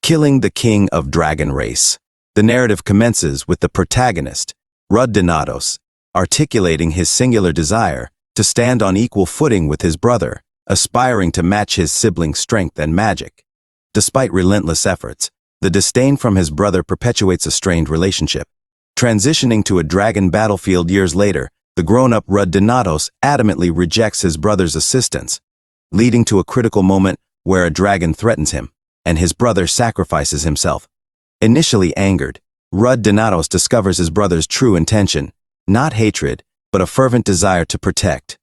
Killing the king of dragon race. The narrative commences with the protagonist, Rudinatos, articulating his singular desire to stand on equal footing with his brother, aspiring to match his sibling's strength and magic. Despite relentless efforts, the disdain from his brother perpetuates a strained relationship. Transitioning to a dragon battlefield years later, the grown-up Rudinatos adamantly rejects his brother's assistance, leading to a critical moment where a dragon threatens him, and his brother sacrifices himself. Initially angered, Rudinatos discovers his brother's true intention, not hatred, but a fervent desire to protect.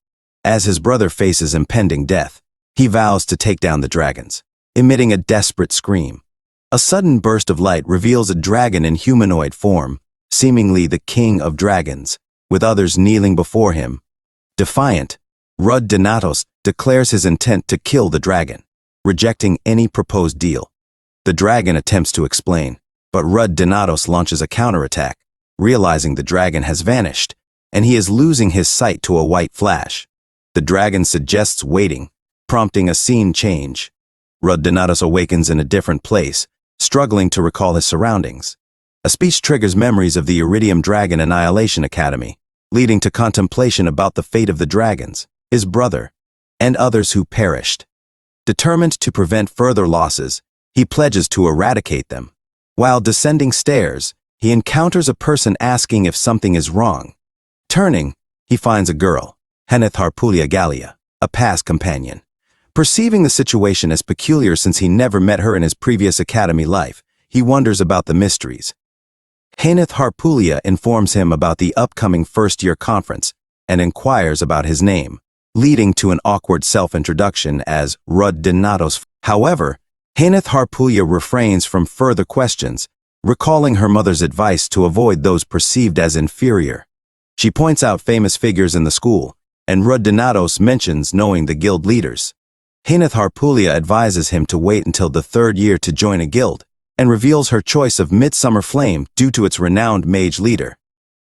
As his brother faces impending death, he vows to take down the dragons, emitting a desperate scream. A sudden burst of light reveals a dragon in humanoid form, seemingly the king of dragons, with others kneeling before him. Defiant, Rudinatos declares his intent to kill the dragon, rejecting any proposed deal. The dragon attempts to explain, but Rudinatos launches a counterattack, realizing the dragon has vanished, and he is losing his sight to a white flash. The dragon suggests waiting, prompting a scene change. Rudinatos awakens in a different place, struggling to recall his surroundings. A speech triggers memories of the Iridium Dragon Annihilation Academy, leading to contemplation about the fate of the dragons, his brother, and others who perished. Determined to prevent further losses, he pledges to eradicate them. While descending stairs, he encounters a person asking if something is wrong. Turning, he finds a girl, Heneth Harpulia Gallia, a past companion. Perceiving the situation as peculiar since he never met her in his previous academy life, he wonders about the mysteries. Heneth Harpulia informs him about the upcoming first-year conference and inquires about his name, leading to an awkward self-introduction as Rudinatos. However, Heneth Harpulia refrains from further questions, recalling her mother's advice to avoid those perceived as inferior. She points out famous figures in the school, and Rudinatos mentions knowing the guild leaders. Heneth Harpulia advises him to wait until the third year to join a guild, and reveals her choice of Midsummer Flame due to its renowned mage leader.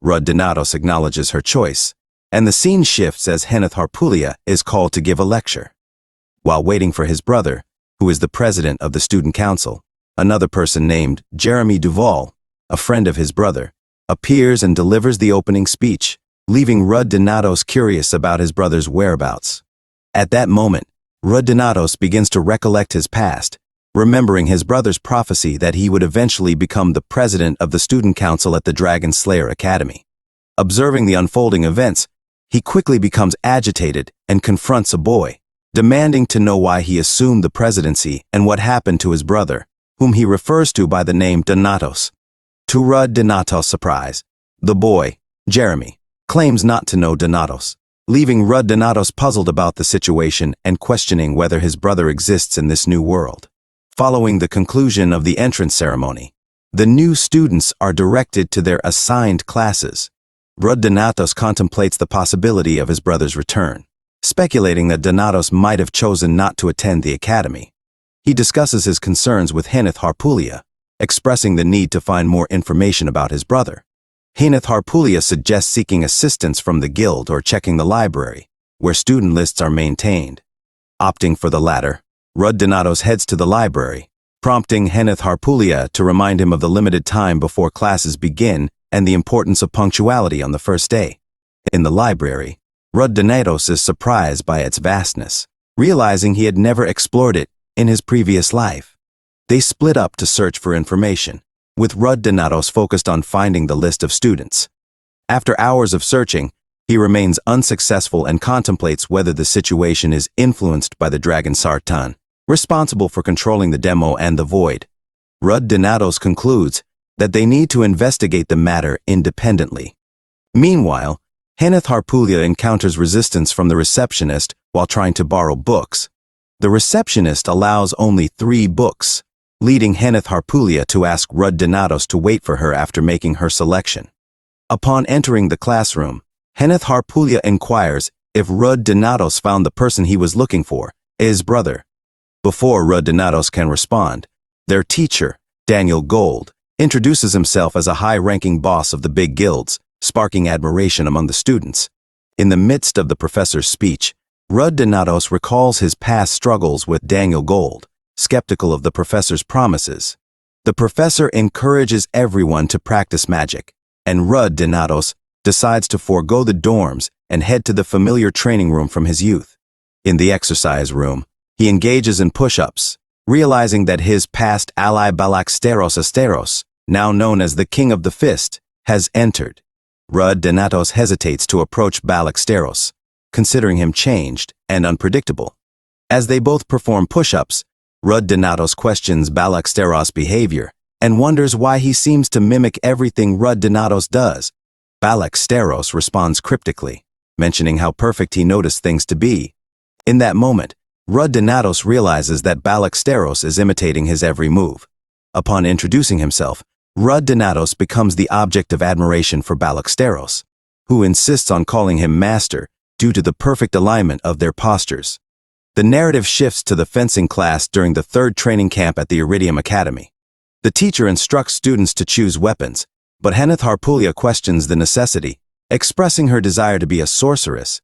Rudinatos acknowledges her choice, and the scene shifts as Heneth Harpulia is called to give a lecture. While waiting for his brother, who is the president of the student council, another person named Jeremy Duval, a friend of his brother, appears and delivers the opening speech, leaving Rudinatos curious about his brother's whereabouts. At that moment, Rudinatos begins to recollect his past, remembering his brother's prophecy that he would eventually become the president of the student council at the Dragon Slayer Academy. Observing the unfolding events, he quickly becomes agitated and confronts a boy, demanding to know why he assumed the presidency and what happened to his brother, whom he refers to by the name Donatos. To Rudinatos' surprise, the boy, Jeremy, claims not to know Donatos, leaving Rudinatos puzzled about the situation and questioning whether his brother exists in this new world. Following the conclusion of the entrance ceremony, the new students are directed to their assigned classes. Rudinatos contemplates the possibility of his brother's return, speculating that Donatos might have chosen not to attend the academy. He discusses his concerns with Heneth Harpulia, expressing the need to find more information about his brother. Heneth Harpulia suggests seeking assistance from the guild or checking the library, where student lists are maintained. Opting for the latter, Rudinatos heads to the library, prompting Heneth Harpulia to remind him of the limited time before classes begin and the importance of punctuality on the first day. In the library, Rudinatos is surprised by its vastness, realizing he had never explored it in his previous life. They split up to search for information, with Rudinatos focused on finding the list of students. After hours of searching, he remains unsuccessful and contemplates whether the situation is influenced by the Dragon Sartan, responsible for controlling the demo and the void. Rudinatos concludes that they need to investigate the matter independently. Meanwhile, Heneth Harpulia encounters resistance from the receptionist while trying to borrow books. The receptionist allows only 3 books, leading Heneth Harpulia to ask Rudinatos to wait for her after making her selection. Upon entering the classroom, Heneth Harpulia inquires if Rudinatos found the person he was looking for, his brother. Before Rudinatos can respond, their teacher, Daniel Gold, introduces himself as a high-ranking boss of the big guilds, sparking admiration among the students. In the midst of the professor's speech, Rudinatos recalls his past struggles with Daniel Gold, skeptical of the professor's promises. The professor encourages everyone to practice magic, and Rud Donatos decides to forego the dorms and head to the familiar training room from his youth. In the exercise room, he engages in push-ups, realizing that his past ally Balaksteros Asteros, now known as the King of the Fist, has entered. Rud Donatos hesitates to approach Balaksteros, considering him changed and unpredictable. As they both perform push-ups, Rud Donatos questions Balaksteros' behavior and wonders why he seems to mimic everything Rud Donatos does. Balaksteros responds cryptically, mentioning how perfect he noticed things to be. In that moment, Rud Donatos realizes that Balaksteros is imitating his every move. Upon introducing himself, Rud Donatos becomes the object of admiration for Balaksteros, who insists on calling him master due to the perfect alignment of their postures. The narrative shifts to the fencing class during the third training camp at the Iridium Academy. The teacher instructs students to choose weapons, but Heneth Harpulia questions the necessity, expressing her desire to be a sorceress.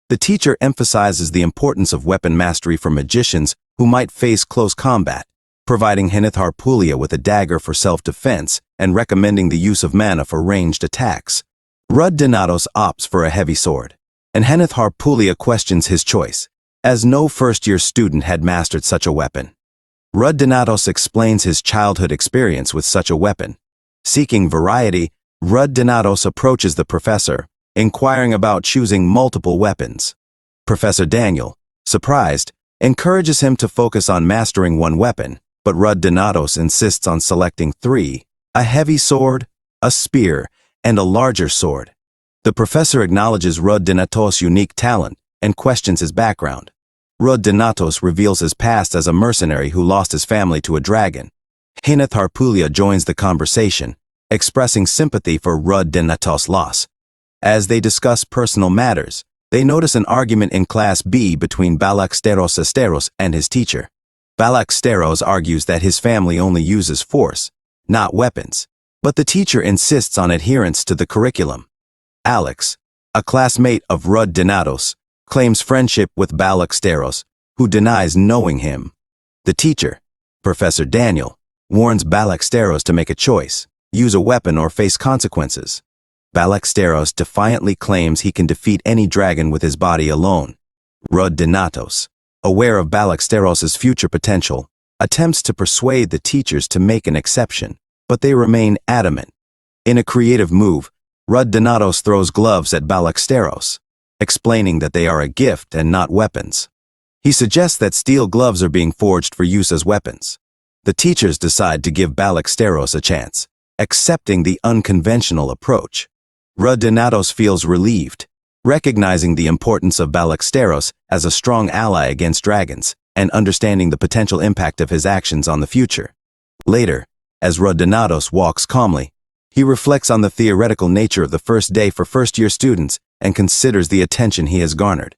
The teacher emphasizes the importance of weapon mastery for magicians who might face close combat, providing Heneth Harpulia with a dagger for self-defense and recommending the use of mana for ranged attacks. Rud Donatos opts for a heavy sword, and Heneth Harpulia questions his choice, as no first-year student had mastered such a weapon. Rud Donatos explains his childhood experience with such a weapon. Seeking variety, Rud Donatos approaches the professor, inquiring about choosing multiple weapons. Professor Daniel, surprised, encourages him to focus on mastering one weapon, but Rud Donatos insists on selecting 3, a heavy sword, a spear, and a larger sword. The professor acknowledges Rud Donatos' unique talent and questions his background. Rud Donatos reveals his past as a mercenary who lost his family to a dragon. Heneth Harpulia joins the conversation, expressing sympathy for Rud Donatos' loss. As they discuss personal matters, they notice an argument in Class B between Balaksteros Asteros and his teacher. Balaksteros argues that his family only uses force, not weapons, but the teacher insists on adherence to the curriculum. Alex, a classmate of Rud Donatos, claims friendship with Balaksteros, who denies knowing him. The teacher, Professor Daniel, warns Balaksteros to make a choice, use a weapon or face consequences. Balaksteros defiantly claims he can defeat any dragon with his body alone. Rud Donatos, aware of Balaksteros' future potential, attempts to persuade the teachers to make an exception, but they remain adamant. In a creative move, Rud Donatos throws gloves at Balaksteros, explaining that they are a gift and not weapons. He suggests that steel gloves are being forged for use as weapons. The teachers decide to give Balaksteros a chance, accepting the unconventional approach. Rud Donatos feels relieved, recognizing the importance of Balaksteros as a strong ally against dragons and understanding the potential impact of his actions on the future. Later, as Rud Donatos walks calmly, he reflects on the theoretical nature of the first day for first-year students and considers the attention he has garnered.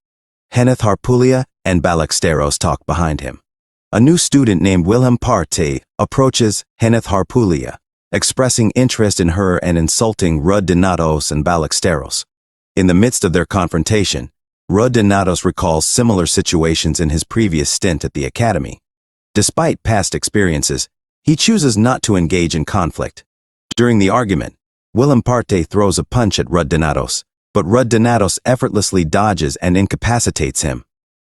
Heneth Harpulia and Balaksteros talk behind him. A new student named Wilhelm Parte approaches Heneth Harpulia, expressing interest in her and insulting Rud Donatos and Balaksteros. In the midst of their confrontation, Rud Donatos recalls similar situations in his previous stint at the academy. Despite past experiences, he chooses not to engage in conflict. During the argument, Wilhelm Parte throws a punch at Rud Donatos, but Rud Donatos effortlessly dodges and incapacitates him.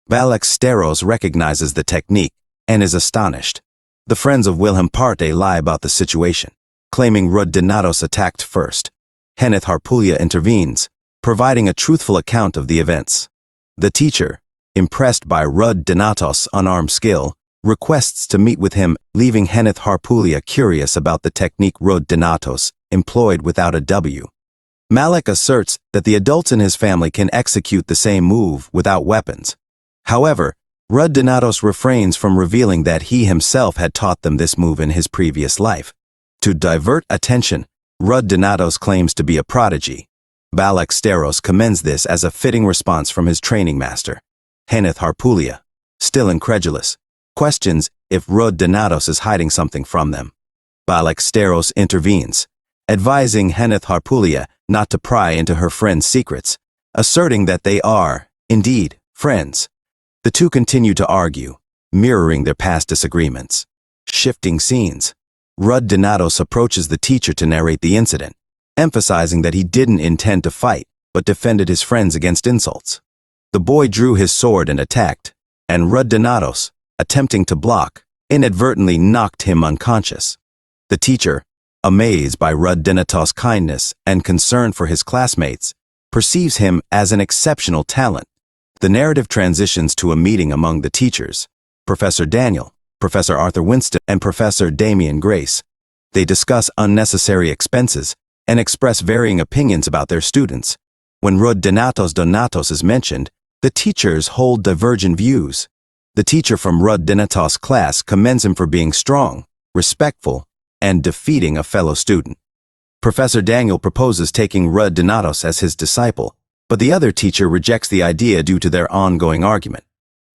Balaksteros recognizes the technique and is astonished. The friends of Wilhelm Parte lie about the situation, claiming Rud Donatos attacked first. Heneth Harpulia intervenes, providing a truthful account of the events. The teacher, impressed by Rud Donatos' unarmed skill, requests to meet with him, leaving Heneth Harpulia curious about the technique Rud Donatos employed without a W. Malik asserts that the adults in his family can execute the same move without weapons. However, Rud Donatos refrains from revealing that he himself had taught them this move in his previous life. To divert attention, Rud Donatos claims to be a prodigy. Balaksteros commends this as a fitting response from his training master. Heneth Harpulia, still incredulous, questions if Rud Donatos is hiding something from them. Balaksteros intervenes, advising Heneth Harpulia not to pry into her friend's secrets, asserting that they are, indeed, friends. The two continue to argue, mirroring their past disagreements. Shifting scenes. Donatos approaches the teacher to narrate the incident, emphasizing that he didn't intend to fight, but defended his friends against insults. The boy drew his sword and attacked, and Donatos, attempting to block, inadvertently knocked him unconscious. The teacher, amazed by Donatos' kindness and concern for his classmates, perceives him as an exceptional talent. The narrative transitions to a meeting among the teachers, Professor Daniel, Professor Arthur Winston, and Professor Damian Grace. They discuss unnecessary expenses and express varying opinions about their students. When Donatos is mentioned, the teachers hold divergent views. The teacher from Donatos' class commends him for being strong, respectful, and defeating a fellow student. Professor Daniel proposes taking Donatos as his disciple, but the other teacher rejects the idea due to their ongoing argument.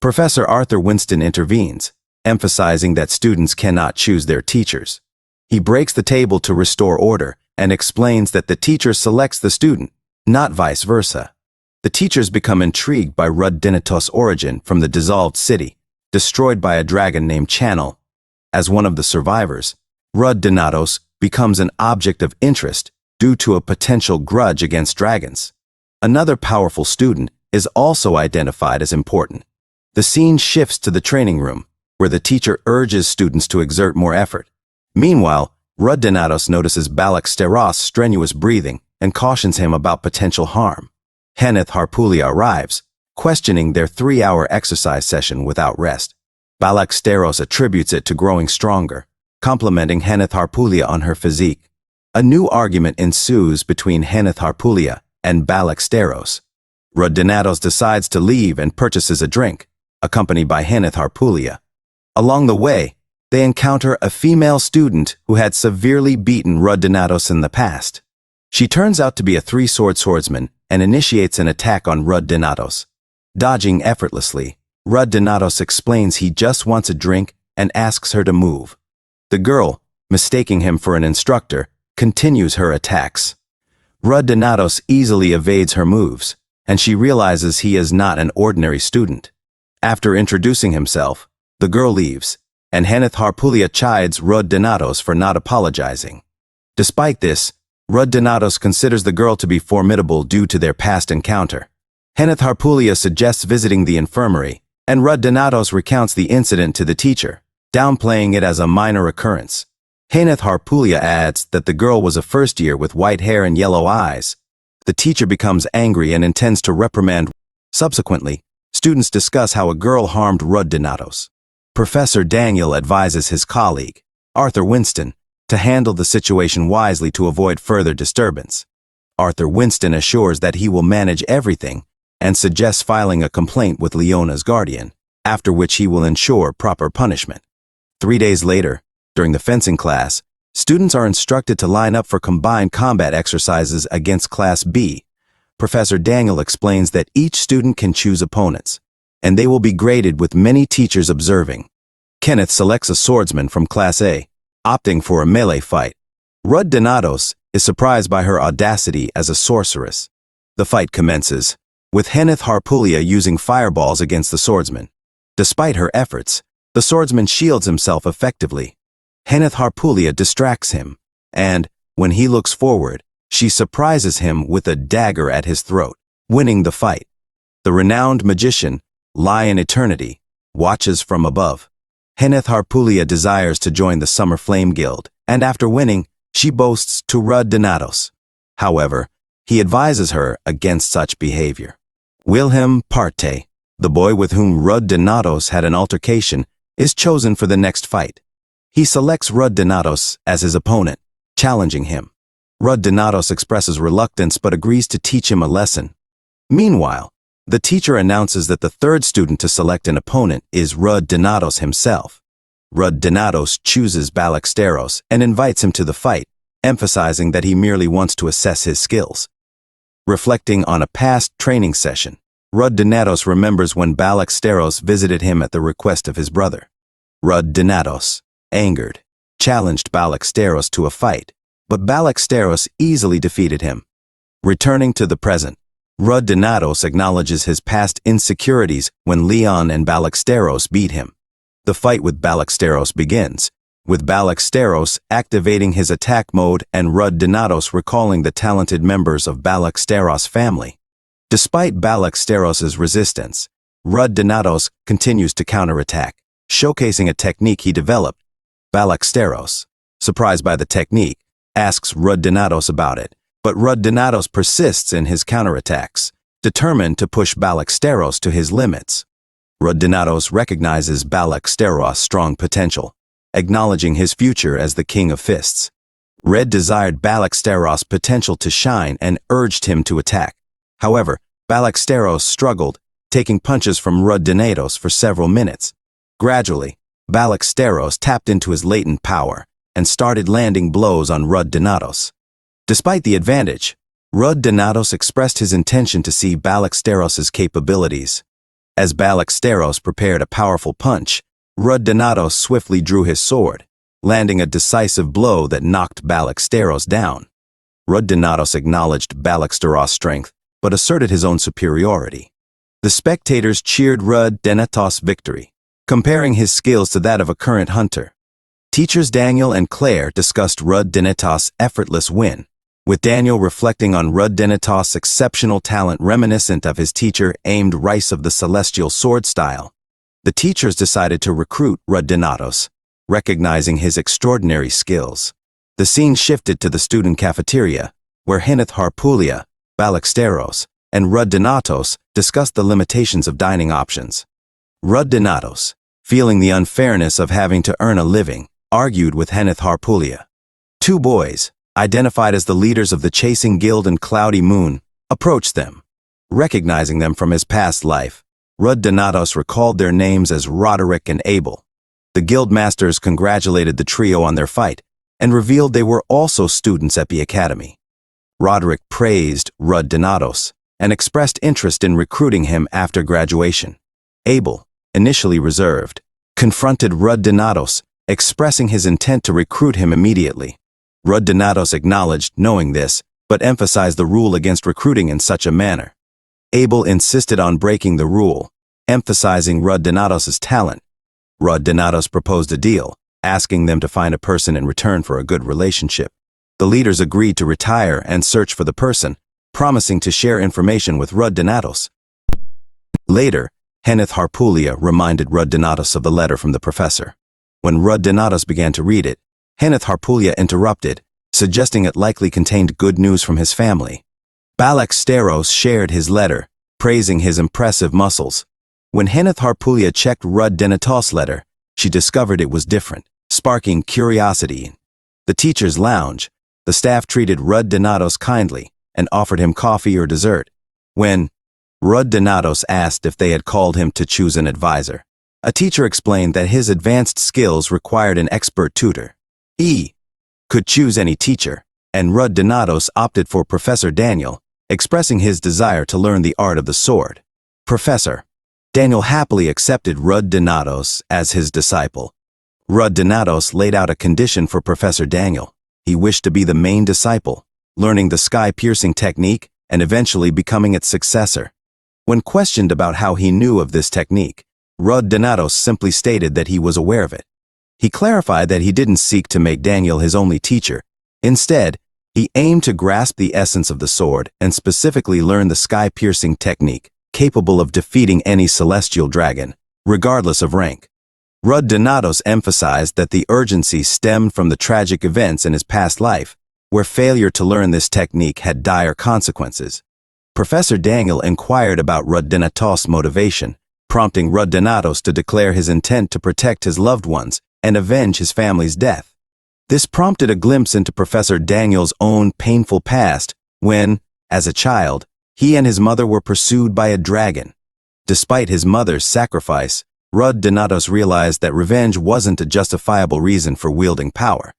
Professor Arthur Winston intervenes, emphasizing that students cannot choose their teachers. He breaks the table to restore order and explains that the teacher selects the student, not vice versa. The teachers become intrigued by Donatos' origin from the dissolved city, destroyed by a dragon named Channel. As one of the survivors, Donatos becomes an object of interest due to a potential grudge against dragons. Another powerful student is also identified as important. The scene shifts to the training room, where the teacher urges students to exert more effort. Meanwhile, Donatos notices Balaksteros' strenuous breathing and cautions him about potential harm. Heneth Harpulia arrives, questioning their 3-hour exercise session without rest. Balaksteros attributes it to growing stronger, complimenting Heneth Harpulia on her physique. A new argument ensues between Heneth Harpulia and Balaksteros. Donatos decides to leave and purchases a drink, accompanied by Heneth Harpulia. Along the way, they encounter a female student who had severely beaten Donatos in the past. She turns out to be a 3-sword swordsman and initiates an attack on Donatos. Dodging effortlessly, Donatos explains he just wants a drink and asks her to move. The girl, mistaking him for an instructor, continues her attacks. Donatos easily evades her moves, and she realizes he is not an ordinary student. After introducing himself, the girl leaves, and Heneth Harpulia chides Donatos for not apologizing. Despite this, Donatos considers the girl to be formidable due to their past encounter. Heneth Harpulia suggests visiting the infirmary, and Donatos recounts the incident to the teacher, downplaying it as a minor occurrence. Heneth Harpulia adds that the girl was a first year with white hair and yellow eyes. The teacher becomes angry and intends to reprimand. Subsequently, students discuss how a girl harmed Donatos. Professor Daniel advises his colleague, Arthur Winston, to handle the situation wisely to avoid further disturbance. Arthur Winston assures that he will manage everything and suggests filing a complaint with Leona's guardian, after which he will ensure proper punishment. 3 days later, during the fencing class, students are instructed to line up for combined combat exercises against Class B. Professor Daniel explains that each student can choose opponents, and they will be graded with many teachers observing. Kenneth selects a swordsman from Class A, opting for a melee fight. Donatos is surprised by her audacity as a sorceress. The fight commences, with Heneth Harpulia using fireballs against the swordsman. Despite her efforts, the swordsman shields himself effectively. Heneth Harpulia distracts him, and, when he looks forward, she surprises him with a dagger at his throat, winning the fight. The renowned magician, Lion Eternity, watches from above. Heneth Harpulia desires to join the Summer Flame Guild, and after winning, she boasts to Donatos. However, he advises her against such behavior. Wilhelm Parte, the boy with whom Donatos had an altercation, is chosen for the next fight. He selects Donatos as his opponent, challenging him. Donatos expresses reluctance but agrees to teach him a lesson. Meanwhile, the teacher announces that the third student to select an opponent is Donatos himself. Donatos chooses Balaksteros and invites him to the fight, emphasizing that he merely wants to assess his skills. Reflecting on a past training session, Donatos remembers when Balaksteros visited him at the request of his brother. Donatos, angered, challenged Balaksteros to a fight, but Balaksteros easily defeated him. Returning to the present, Donatos acknowledges his past insecurities when Leon and Balaksteros beat him. The fight with Balaksteros begins, with Ballesteros activating his attack mode and Rud Donatos recalling the talented members of Ballesteros' family. Despite Ballesteros' resistance, Rud Donatos continues to counterattack, showcasing a technique he developed. Ballesteros, surprised by the technique, asks Rud Donatos about it, but Rud Donatos persists in his counterattacks, determined to push Ballesteros to his limits. Rud Donatos recognizes Ballesteros' strong potential, acknowledging his future as the King of Fists. Red desired Ballesteros' potential to shine and urged him to attack. However, Ballesteros struggled, taking punches from Rud Donatos for several minutes. Gradually, Ballesteros tapped into his latent power and started landing blows on Rud Donatos. Despite the advantage, Rud Donatos expressed his intention to see Ballesteros' capabilities. As Ballesteros prepared a powerful punch, Rud Donatos swiftly drew his sword, landing a decisive blow that knocked Ballesteros down. Rud Donatos acknowledged Ballesteros' strength, but asserted his own superiority. The spectators cheered Rud Donatos' victory, comparing his skills to that of a current hunter. Teachers Daniel and Claire discussed Rud Donatos' effortless win, with Daniel reflecting on Rud Donatos' exceptional talent reminiscent of his teacher aimed Rice of the Celestial Sword style. The teachers decided to recruit Rud Donatos, recognizing his extraordinary skills. The scene shifted to the student cafeteria, where Hinith Harpulia, Ballesteros, and Rud Donatos discussed the limitations of dining options. Rud Donatos, feeling the unfairness of having to earn a living, argued with Hinith Harpulia. Two boys, identified as the leaders of the Chasing Guild and Cloudy Moon, approached them. Recognizing them from his past life, Rud Donatos recalled their names as Roderick and Abel. The guild masters congratulated the trio on their fight and revealed they were also students at the academy. Roderick praised Rud Donatos and expressed interest in recruiting him after graduation. Abel, initially reserved, confronted Rud Donatos, expressing his intent to recruit him immediately. Rud Donatos acknowledged knowing this, but emphasized the rule against recruiting in such a manner. Abel insisted on breaking the rule, emphasizing Rud Donatos' talent. Rud Donatos proposed a deal, asking them to find a person in return for a good relationship. The leaders agreed to retire and search for the person, promising to share information with Rud Donatos. Later, Hinith Harpulia reminded Rud Donatos of the letter from the professor. When Rud Donatos began to read it, Hinith Harpulia interrupted, suggesting it likely contained good news from his family. Ballesteros shared his letter, praising his impressive muscles. When Hinith Harpulia checked Rud Donatos' letter, she discovered it was different, sparking curiosity. The teacher's lounge, the staff treated Rud Donatos kindly and offered him coffee or dessert. When Rud Donatos asked if they had called him to choose an advisor, a teacher explained that his advanced skills required an expert tutor. He could choose any teacher, and Rud Donatos opted for Professor Daniel, expressing his desire to learn the art of the sword. Professor Daniel happily accepted Rud Donatos as his disciple. Rud Donatos laid out a condition for Professor Daniel. He wished to be the main disciple, learning the sky-piercing technique and eventually becoming its successor. When questioned about how he knew of this technique, Rud Donatos simply stated that he was aware of it. He clarified that he didn't seek to make Daniel his only teacher. Instead, he aimed to grasp the essence of the sword and specifically learn the sky-piercing technique, capable of defeating any celestial dragon, regardless of rank. Rud Donatos emphasized that the urgency stemmed from the tragic events in his past life, where failure to learn this technique had dire consequences. Professor Daniel inquired about Rud Donatos' motivation, prompting Rud Donatos to declare his intent to protect his loved ones and avenge his family's death. This prompted a glimpse into Professor Daniel's own painful past when, as a child, he and his mother were pursued by a dragon. Despite his mother's sacrifice, Rud Donatos realized that revenge wasn't a justifiable reason for wielding power.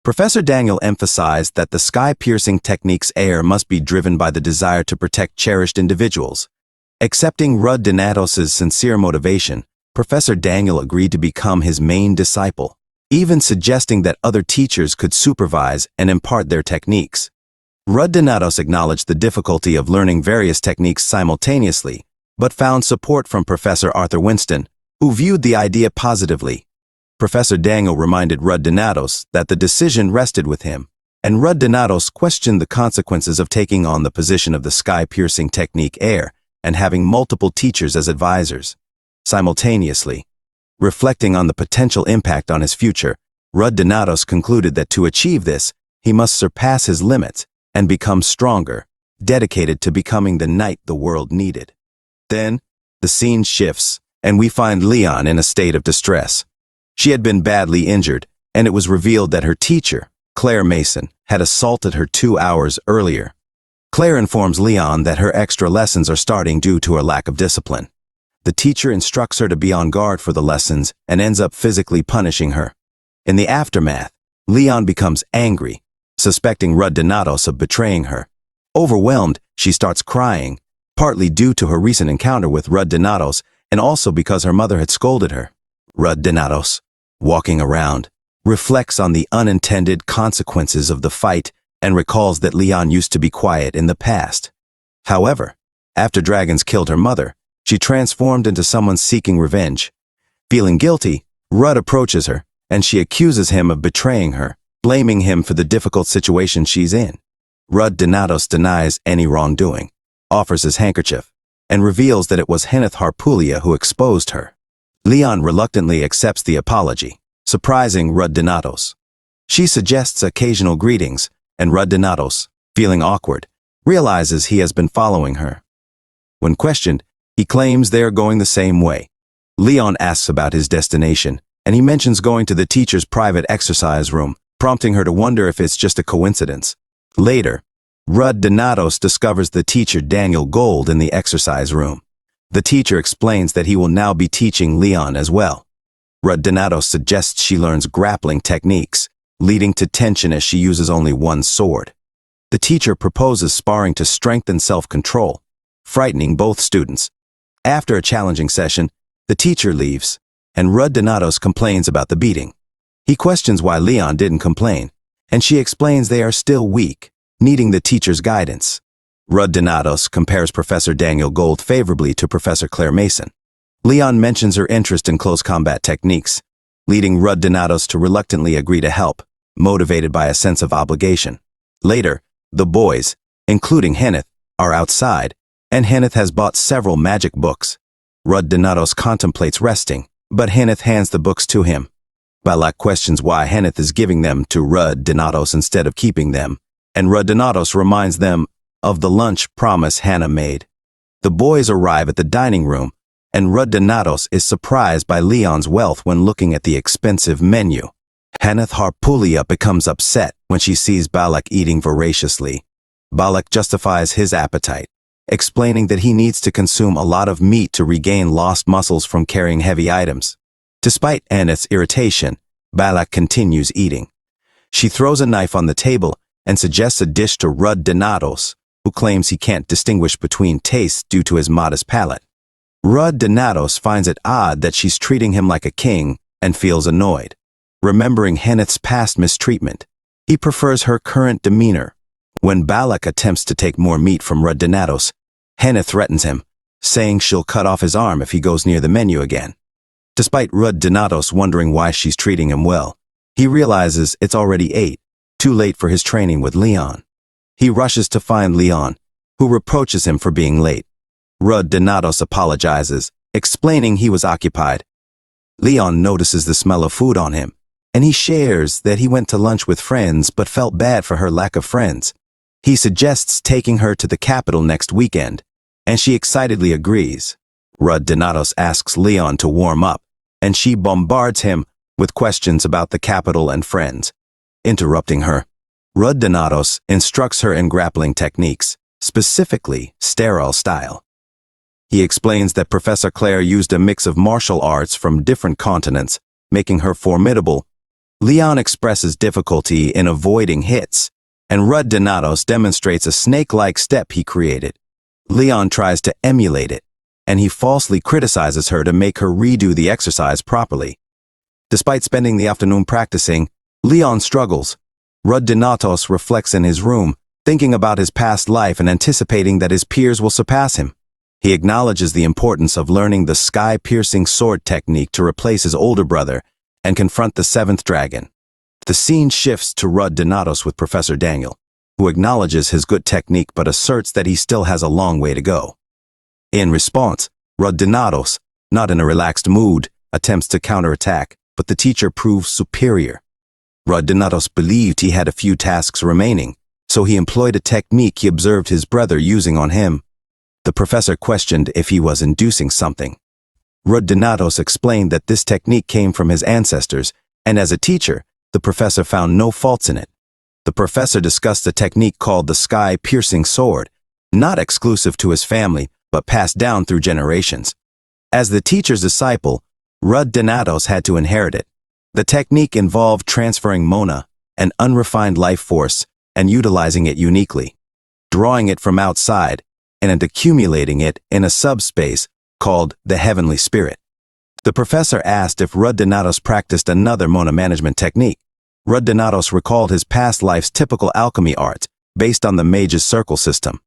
Professor Daniel emphasized that the sky-piercing technique's air must be driven by the desire to protect cherished individuals. Accepting Rud Donatos' sincere motivation, Professor Daniel agreed to become his main disciple, even suggesting that other teachers could supervise and impart their techniques. Rud Donatos acknowledged the difficulty of learning various techniques simultaneously, but found support from Professor Arthur Winston, who viewed the idea positively. Professor Daniel reminded Rudinatos that the decision rested with him, and Rudinatos questioned the consequences of taking on the position of the sky-piercing technique heir and having multiple teachers as advisors. Simultaneously, reflecting on the potential impact on his future, Rudinatos concluded that to achieve this, he must surpass his limits and become stronger, dedicated to becoming the knight the world needed. Then, the scene shifts, and we find Leon in a state of distress. She had been badly injured, and it was revealed that her teacher, Claire Mason, had assaulted her 2 hours earlier. Claire informs Leon that her extra lessons are starting due to her lack of discipline. The teacher instructs her to be on guard for the lessons and ends up physically punishing her. In the aftermath, Leon becomes angry, suspecting Rudinatos of betraying her. Overwhelmed, she starts crying, partly due to her recent encounter with Rudinatos and also because her mother had scolded her. Rudinatos, walking around, reflects on the unintended consequences of the fight and recalls that Leon used to be quiet in the past. However, after dragons killed her mother, she transformed into someone seeking revenge. Feeling guilty, Rud approaches her, and she accuses him of betraying her, blaming him for the difficult situation she's in. Rudinatos denies any wrongdoing, offers his handkerchief, and reveals that it was Henneth Harpulia who exposed her. Leon reluctantly accepts the apology, surprising Rudinatos. She suggests occasional greetings, and Rudinatos, feeling awkward, realizes he has been following her. When questioned, he claims they are going the same way. Leon asks about his destination, and he mentions going to the teacher's private exercise room, prompting her to wonder if it's just a coincidence. Later, Rudinatos discovers the teacher Daniel Gold in the exercise room. The teacher explains that he will now be teaching Leon as well. Rudinatos suggests she learns grappling techniques, leading to tension as she uses only one sword. The teacher proposes sparring to strengthen self-control, frightening both students. After a challenging session, the teacher leaves, and Rudinatos complains about the beating. He questions why Leon didn't complain, and she explains they are still weak, needing the teacher's guidance. Rudinatos compares Professor Daniel Gold favorably to Professor Claire Mason. Leon mentions her interest in close combat techniques, leading Rudinatos to reluctantly agree to help, motivated by a sense of obligation. Later, the boys, including Henneth, are outside, and Henneth has bought several magic books. Rudinatos contemplates resting, but Henneth hands the books to him. Balak questions why Henneth is giving them to Rudinatos instead of keeping them, and Rudinatos reminds them of the lunch promise Hannah made. The boys arrive at the dining room, and Rudinatos is surprised by Leon's wealth when looking at the expensive menu. Henneth Harpulia becomes upset when she sees Balak eating voraciously. Balak justifies his appetite, explaining that he needs to consume a lot of meat to regain lost muscles from carrying heavy items. Despite Henneth's irritation, Balak continues eating. She throws a knife on the table and suggests a dish to Rudinatos, who claims he can't distinguish between tastes due to his modest palate. Rudinatos finds it odd that she's treating him like a king and feels annoyed. Remembering Henneth's past mistreatment, he prefers her current demeanor. When Balak attempts to take more meat from Rudinatos, Henneth threatens him, saying she'll cut off his arm if he goes near the menu again. Despite Rudinatos wondering why she's treating him well, he realizes it's already 8, too late for his training with Leon. He rushes to find Leon, who reproaches him for being late. Rudinatos apologizes, explaining he was occupied. Leon notices the smell of food on him, and he shares that he went to lunch with friends but felt bad for her lack of friends. He suggests taking her to the capital next weekend, and she excitedly agrees. Rudinatos asks Leon to warm up, and she bombards him with questions about the capital and friends. Interrupting her, Rudinatos instructs her in grappling techniques, specifically sterile style. He explains that Professor Claire used a mix of martial arts from different continents, making her formidable. Leon expresses difficulty in avoiding hits, and Rudinatos demonstrates a snake-like step he created. Leon tries to emulate it, and he falsely criticizes her to make her redo the exercise properly. Despite spending the afternoon practicing, Leon struggles. Rudinatos reflects in his room, thinking about his past life and anticipating that his peers will surpass him. He acknowledges the importance of learning the sky-piercing sword technique to replace his older brother and confront the seventh dragon. The scene shifts to Rud Donatos with Professor Daniel, who acknowledges his good technique but asserts that he still has a long way to go. In response, Rud Donatos, not in a relaxed mood, attempts to counterattack, but the teacher proves superior. Rud Donatos believed he had a few tasks remaining, so he employed a technique he observed his brother using on him. The professor questioned if he was inducing something. Rud Donatos explained that this technique came from his ancestors, and as a teacher, the professor found no faults in it. The professor discussed a technique called the sky-piercing sword, not exclusive to his family, but passed down through generations. As the teacher's disciple, Rud Donatos had to inherit it. The technique involved transferring Mona, an unrefined life force, and utilizing it uniquely, drawing it from outside, and accumulating it in a subspace called the heavenly spirit. The professor asked if Rud Donatos practiced another Mona management technique. Rud Donatos recalled his past life's typical alchemy arts based on the mage's circle system.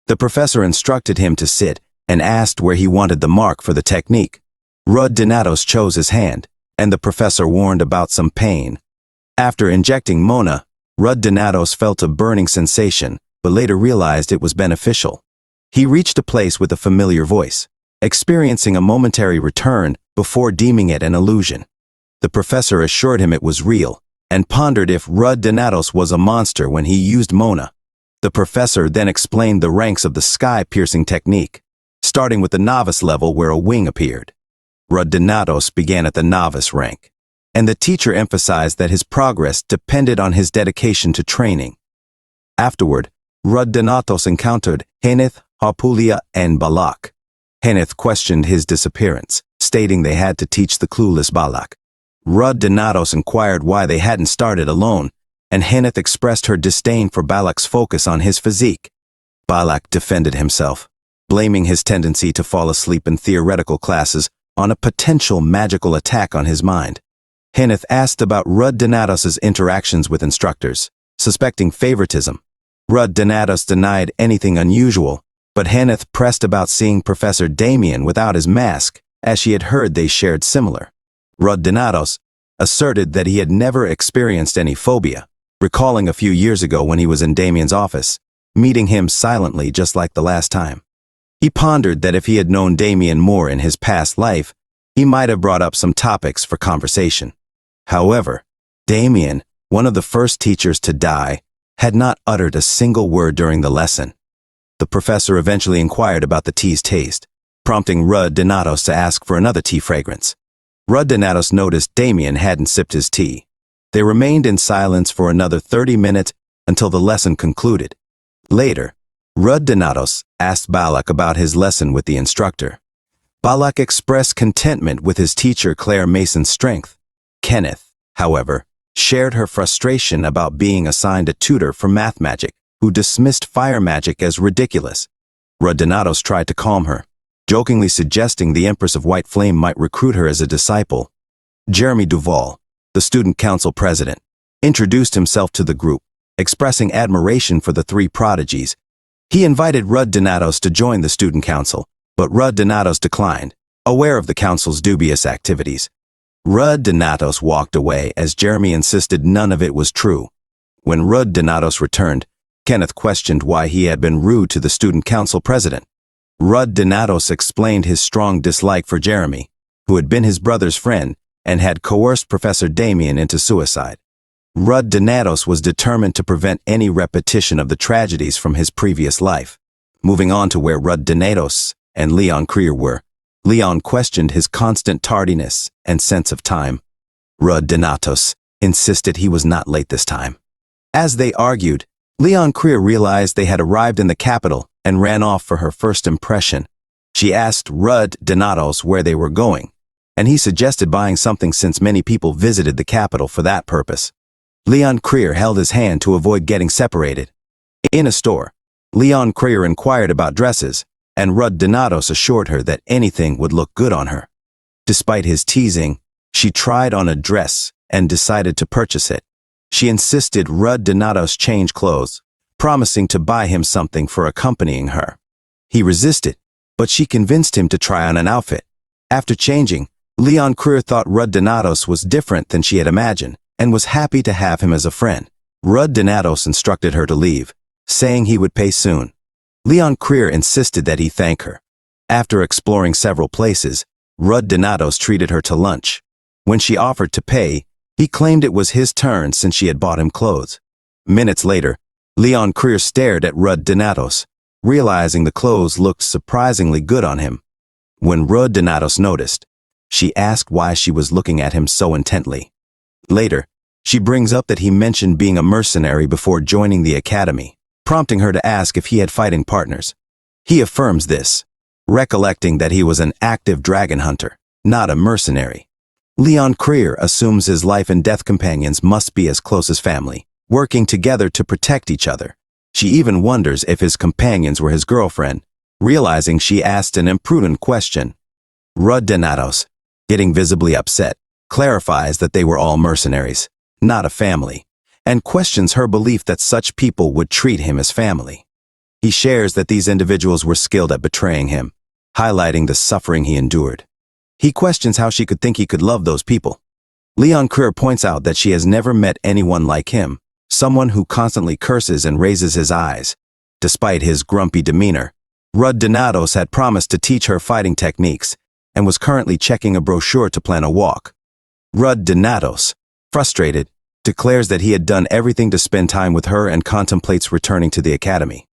The professor instructed him to sit and asked where he wanted the mark for the technique. Rud Donatos chose his hand, and the professor warned about some pain. After injecting Mona, Rud Donatos felt a burning sensation, but later realized it was beneficial. He reached a place with a familiar voice, experiencing a momentary return before deeming it an illusion. The professor assured him it was real, and pondered if Rud Donatos was a monster when he used Mona. The professor then explained the ranks of the sky-piercing technique, starting with the novice level where a wing appeared. Rud Donatos began at the novice rank, and the teacher emphasized that his progress depended on his dedication to training. Afterward, Rud Donatos encountered Heneth, Harpulia, and Balak. Heneth questioned his disappearance, stating they had to teach the clueless Balak. Rud Donatos inquired why they hadn't started alone, and Heneth expressed her disdain for Balak's focus on his physique. Balak defended himself, blaming his tendency to fall asleep in theoretical classes on a potential magical attack on his mind. Heneth asked about Rud Donatos' interactions with instructors, suspecting favoritism. Rud Donatos denied anything unusual, but Heneth pressed about seeing Professor Damien without his mask, as she had heard they shared similar. Rud Donatos asserted that he had never experienced any phobia, recalling a few years ago when he was in Damien's office, meeting him silently just like the last time. He pondered that if he had known Damien more in his past life, he might have brought up some topics for conversation. However, Damien, one of the first teachers to die, had not uttered a single word during the lesson. The professor eventually inquired about the tea's taste, prompting Rud Donatos to ask for another tea fragrance. Rud Donatos noticed Damien hadn't sipped his tea. They remained in silence for another 30 minutes until the lesson concluded. Later, Rud Donatos asked Balak about his lesson with the instructor. Balak expressed contentment with his teacher Claire Mason's strength. Kenneth, however, shared her frustration about being assigned a tutor for math magic, who dismissed fire magic as ridiculous. Rud Donatos tried to calm her, jokingly suggesting the Empress of White Flame might recruit her as a disciple. Jeremy Duval, the student council president, introduced himself to the group, expressing admiration for the three prodigies. He invited Rud Donatos to join the student council, but Rud Donatos declined, aware of the council's dubious activities. Rud Donatos walked away as Jeremy insisted none of it was true. When Rud Donatos returned, Kenneth questioned why he had been rude to the student council president. Rud Donatos explained his strong dislike for Jeremy, who had been his brother's friend and had coerced Professor Damien into suicide. Rud Donatos was determined to prevent any repetition of the tragedies from his previous life. Moving on to where Rud Donatos and Leon Creer were, Leon questioned his constant tardiness and sense of time. Rud Donatos insisted he was not late this time. As they argued, Leon Creer realized they had arrived in the capital and ran off for her first impression. She asked Rud Donatos where they were going, and he suggested buying something since many people visited the capital for that purpose. Leon Creer held his hand to avoid getting separated. In a store, Leon Creer inquired about dresses, and Rud Donatos assured her that anything would look good on her. Despite his teasing, she tried on a dress and decided to purchase it. She insisted Rud Donatos change clothes, promising to buy him something for accompanying her. He resisted, but she convinced him to try on an outfit. After changing, Leon Krier thought Rud Donatos was different than she had imagined, and was happy to have him as a friend. Rud Donatos instructed her to leave, saying he would pay soon. Leon Krier insisted that he thank her. After exploring several places, Rud Donatos treated her to lunch. When she offered to pay, he claimed it was his turn since she had bought him clothes. Minutes later, Leon Krier stared at Rud Donatos, realizing the clothes looked surprisingly good on him. When Rud Donatos noticed, she asked why she was looking at him so intently. Later, she brings up that he mentioned being a mercenary before joining the academy, prompting her to ask if he had fighting partners. He affirms this, recollecting that he was an active dragon hunter, not a mercenary. Leon Krier assumes his life and death companions must be as close as family, working together to protect each other. She even wonders if his companions were his girlfriend, realizing she asked an imprudent question. Rud Donatos, getting visibly upset, clarifies that they were all mercenaries, not a family, and questions her belief that such people would treat him as family. He shares that these individuals were skilled at betraying him, highlighting the suffering he endured. He questions how she could think he could love those people. Leon Krier points out that she has never met anyone like him, someone who constantly curses and raises his eyes. Despite his grumpy demeanor, Rud Donatos had promised to teach her fighting techniques and was currently checking a brochure to plan a walk. Rud Donatos, frustrated, declares that he had done everything to spend time with her and contemplates returning to the academy.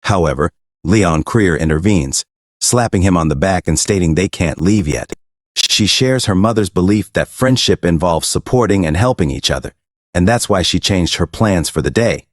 However, Leon Krier intervenes, slapping him on the back and stating they can't leave yet. She shares her mother's belief that friendship involves supporting and helping each other, and that's why she changed her plans for the day.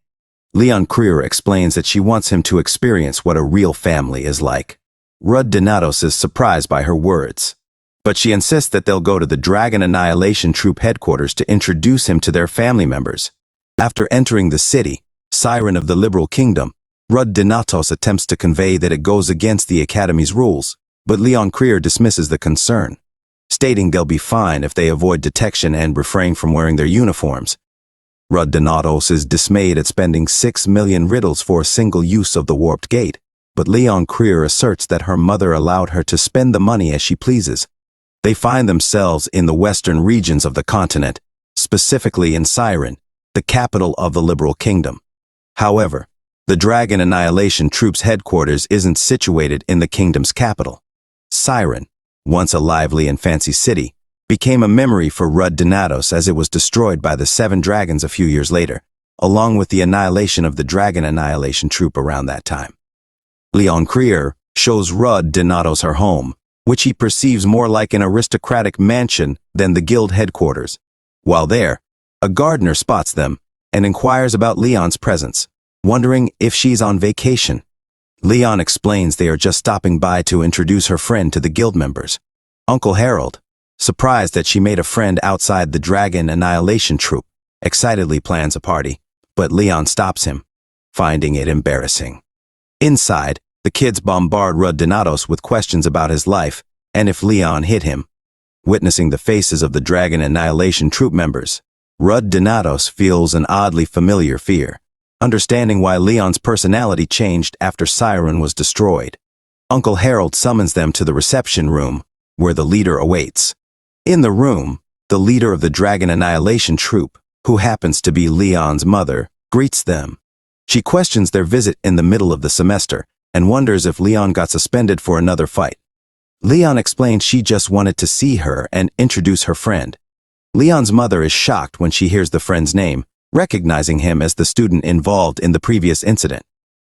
Leon Krier explains that she wants him to experience what a real family is like. Rud Donatos is surprised by her words, but she insists that they'll go to the Dragon Annihilation Troop headquarters to introduce him to their family members. After entering the city, Siren of the Liberal Kingdom, Rud Donatos attempts to convey that it goes against the Academy's rules, but Leon Krier dismisses the concern, stating they'll be fine if they avoid detection and refrain from wearing their uniforms. Rud Donatos is dismayed at spending 6 million riddles for a single use of the warped gate, but Leon Krier asserts that her mother allowed her to spend the money as she pleases. They find themselves in the western regions of the continent, specifically in Siren, the capital of the Liberal Kingdom. However, the Dragon Annihilation Troop's headquarters isn't situated in the kingdom's capital. Siren, once a lively and fancy city, became a memory for Rud Donatos as it was destroyed by the 7 dragons a few years later, along with the annihilation of the Dragon Annihilation Troop around that time. Leon Krier shows Rud Donatos her home, which he perceives more like an aristocratic mansion than the guild headquarters. While there, a gardener spots them and inquires about Leon's presence, wondering if she's on vacation. Leon explains they are just stopping by to introduce her friend to the guild members. Uncle Harold, surprised that she made a friend outside the Dragon Annihilation Troop, excitedly plans a party, but Leon stops him, finding it embarrassing. Inside, the kids bombard Rud Donatos with questions about his life and if Leon hit him. Witnessing the faces of the Dragon Annihilation Troop members, Rud Donatos feels an oddly familiar fear, understanding why Leon's personality changed after Siren was destroyed. Uncle Harold summons them to the reception room, where the leader awaits. In the room, the leader of the Dragon Annihilation Troop, who happens to be Leon's mother, greets them. She questions their visit in the middle of the semester and wonders if Leon got suspended for another fight. Leon explains she just wanted to see her and introduce her friend. Leon's mother is shocked when she hears the friend's name, recognizing him as the student involved in the previous incident.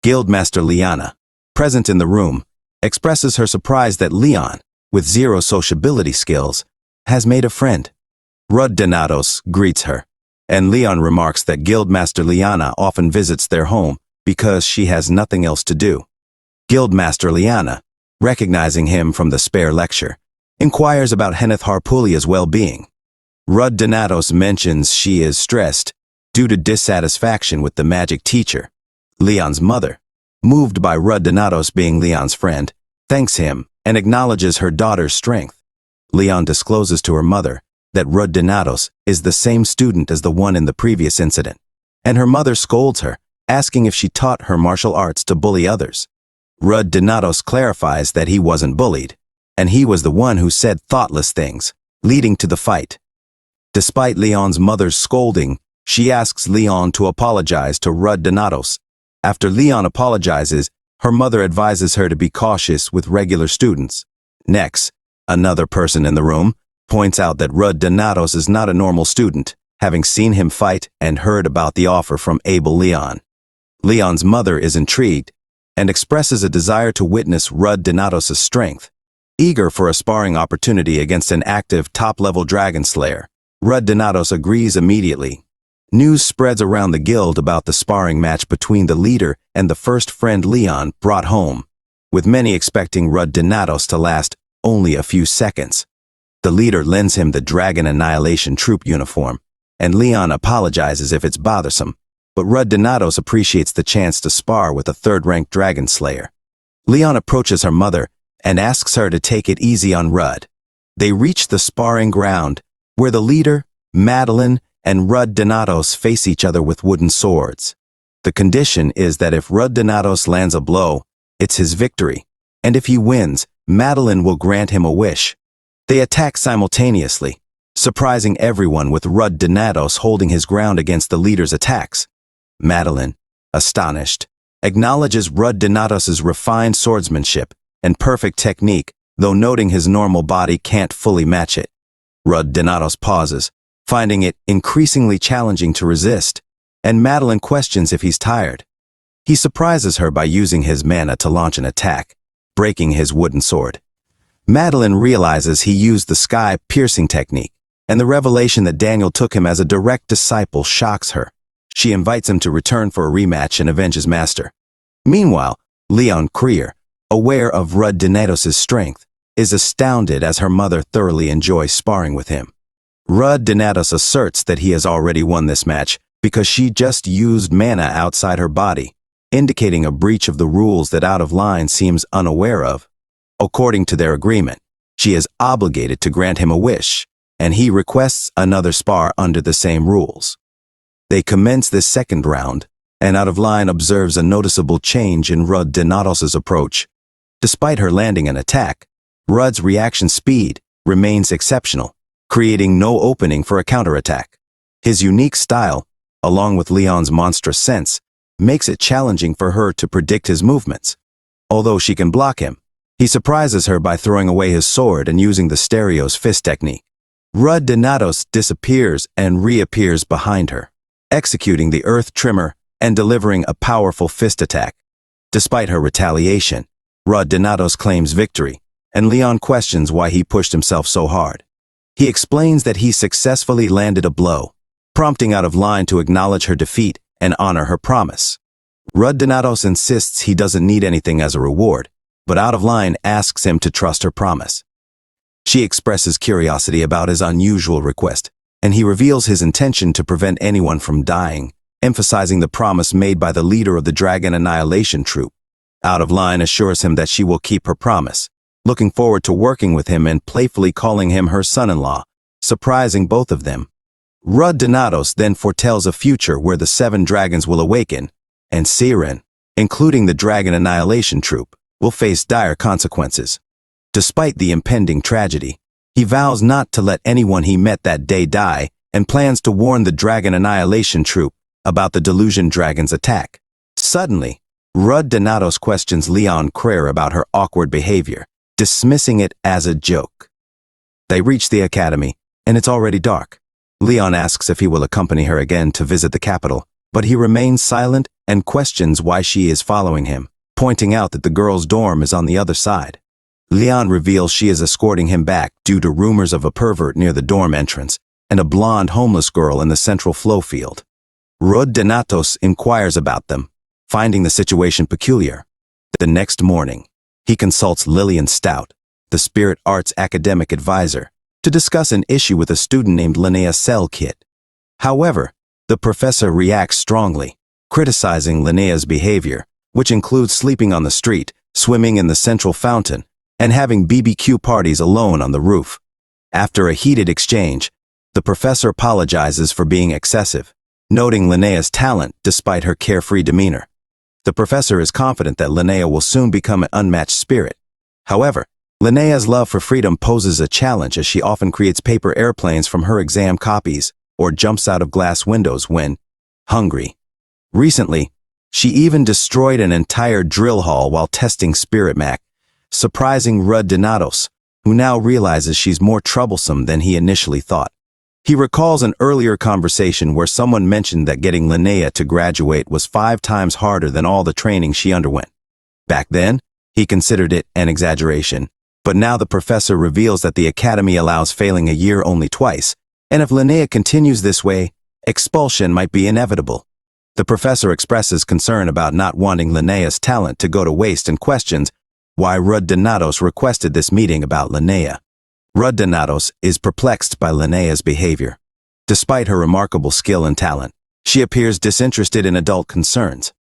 Guildmaster Liana, present in the room, expresses her surprise that Leon, with 0 sociability skills, has made a friend. Rud Donatos greets her, and Leon remarks that Guildmaster Liana often visits their home because she has nothing else to do. Guildmaster Liana, recognizing him from the spare lecture, inquires about Henneth Harpulia's well-being. Rud Donatos mentions she is stressed due to dissatisfaction with the magic teacher. Leon's mother, moved by Rud Donatos being Leon's friend, thanks him and acknowledges her daughter's strength. Leon discloses to her mother that Rud Donatos is the same student as the one in the previous incident, and her mother scolds her, asking if she taught her martial arts to bully others. Rud Donatos clarifies that he wasn't bullied, and he was the one who said thoughtless things, leading to the fight. Despite Leon's mother's scolding, she asks Leon to apologize to Rudd Donatos. After Leon apologizes, her mother advises her to be cautious with regular students. Next, another person in the room points out that Rudd Donatos is not a normal student, having seen him fight and heard about the offer from Abel Leon. Leon's mother is intrigued and expresses a desire to witness Rudd Donatos' strength. Eager for a sparring opportunity against an active top-level dragon slayer, Rudd Donatos agrees immediately. News spreads around the guild about the sparring match between the leader and the first friend Leon brought home, with many expecting Rudd Donatos to last only a few seconds. The leader lends him the Dragon Annihilation Troop uniform, and Leon apologizes if it's bothersome, but Rudd Donatos appreciates the chance to spar with a third-ranked dragon slayer. Leon approaches her mother and asks her to take it easy on Rudd. They reach the sparring ground, where the leader, Madeline, and Rudd Donatos face each other with wooden swords. The condition is that if Rudd Donatos lands a blow, it's his victory, and if he wins, Madeline will grant him a wish. They attack simultaneously, surprising everyone with Rudd Donatos holding his ground against the leader's attacks. Madeline, astonished, acknowledges Rudd Donatos' refined swordsmanship and perfect technique, though noting his normal body can't fully match it. Rudd Donatos pauses, finding it increasingly challenging to resist, and Madeline questions if he's tired. He surprises her by using his mana to launch an attack, breaking his wooden sword. Madeline realizes he used the sky-piercing technique, and the revelation that Daniel took him as a direct disciple shocks her. She invites him to return for a rematch and avenge his master. Meanwhile, Leon Creer, aware of Rudd Donatos' strength, is astounded as her mother thoroughly enjoys sparring with him. Rudd Donatos asserts that he has already won this match because she just used mana outside her body, indicating a breach of the rules that Out of Line seems unaware of. According to their agreement, she is obligated to grant him a wish, and he requests another spar under the same rules. They commence this second round, and Out of Line observes a noticeable change in Rudd Donatos' approach. Despite her landing an attack, Rudd's reaction speed remains exceptional, creating no opening for a counterattack. His unique style, along with Leon's monstrous sense, makes it challenging for her to predict his movements. Although she can block him, he surprises her by throwing away his sword and using the Stereo's fist technique. Rudd Donatos disappears and reappears behind her, executing the Earth Trimmer and delivering a powerful fist attack. Despite her retaliation, Rudd Donatos claims victory, and Leon questions why he pushed himself so hard. He explains that he successfully landed a blow, prompting Out of Line to acknowledge her defeat and honor her promise. Rudd Donatos insists he doesn't need anything as a reward, but Out of Line asks him to trust her promise. She expresses curiosity about his unusual request, and he reveals his intention to prevent anyone from dying, emphasizing the promise made by the leader of the Dragon Annihilation Troop. Out of Line assures him that she will keep her promise, looking forward to working with him and playfully calling him her son-in-law, surprising both of them. Rudd Donatos then foretells a future where the 7 dragons will awaken, and Siren, including the Dragon Annihilation Troop, will face dire consequences. Despite the impending tragedy, he vows not to let anyone he met that day die and plans to warn the Dragon Annihilation Troop about the Delusion Dragon's attack. Suddenly, Rudd Donatos questions Leon Creer about her awkward behavior, dismissing it as a joke. They reach the academy, and it's already dark. Leon asks if he will accompany her again to visit the capital, but he remains silent and questions why she is following him, pointing out that the girl's dorm is on the other side. Leon reveals she is escorting him back due to rumors of a pervert near the dorm entrance and a blonde homeless girl in the central flow field. Rudd Donatos inquires about them, finding the situation peculiar. The next morning, he consults Lillian Stout, the Spirit Arts academic advisor, to discuss an issue with a student named Linnea Selkit. However, the professor reacts strongly, criticizing Linnea's behavior, which includes sleeping on the street, swimming in the central fountain, and having BBQ parties alone on the roof. After a heated exchange, the professor apologizes for being excessive, noting Linnea's talent despite her carefree demeanor. The professor is confident that Linnea will soon become an unmatched spirit. However, Linnea's love for freedom poses a challenge as she often creates paper airplanes from her exam copies or jumps out of glass windows when hungry. Recently, she even destroyed an entire drill hall while testing Spirit Mac, surprising Rud Donatos, who now realizes she's more troublesome than he initially thought. He recalls an earlier conversation where someone mentioned that getting Linnea to graduate was 5 times harder than all the training she underwent. Back then, he considered it an exaggeration, but now the professor reveals that the academy allows failing a year only twice, and if Linnea continues this way, expulsion might be inevitable. The professor expresses concern about not wanting Linnea's talent to go to waste and questions why Rud Donatos requested this meeting about Linnea. Rud Donatos is perplexed by Linnea's behavior. Despite her remarkable skill and talent, she appears disinterested in adult concerns.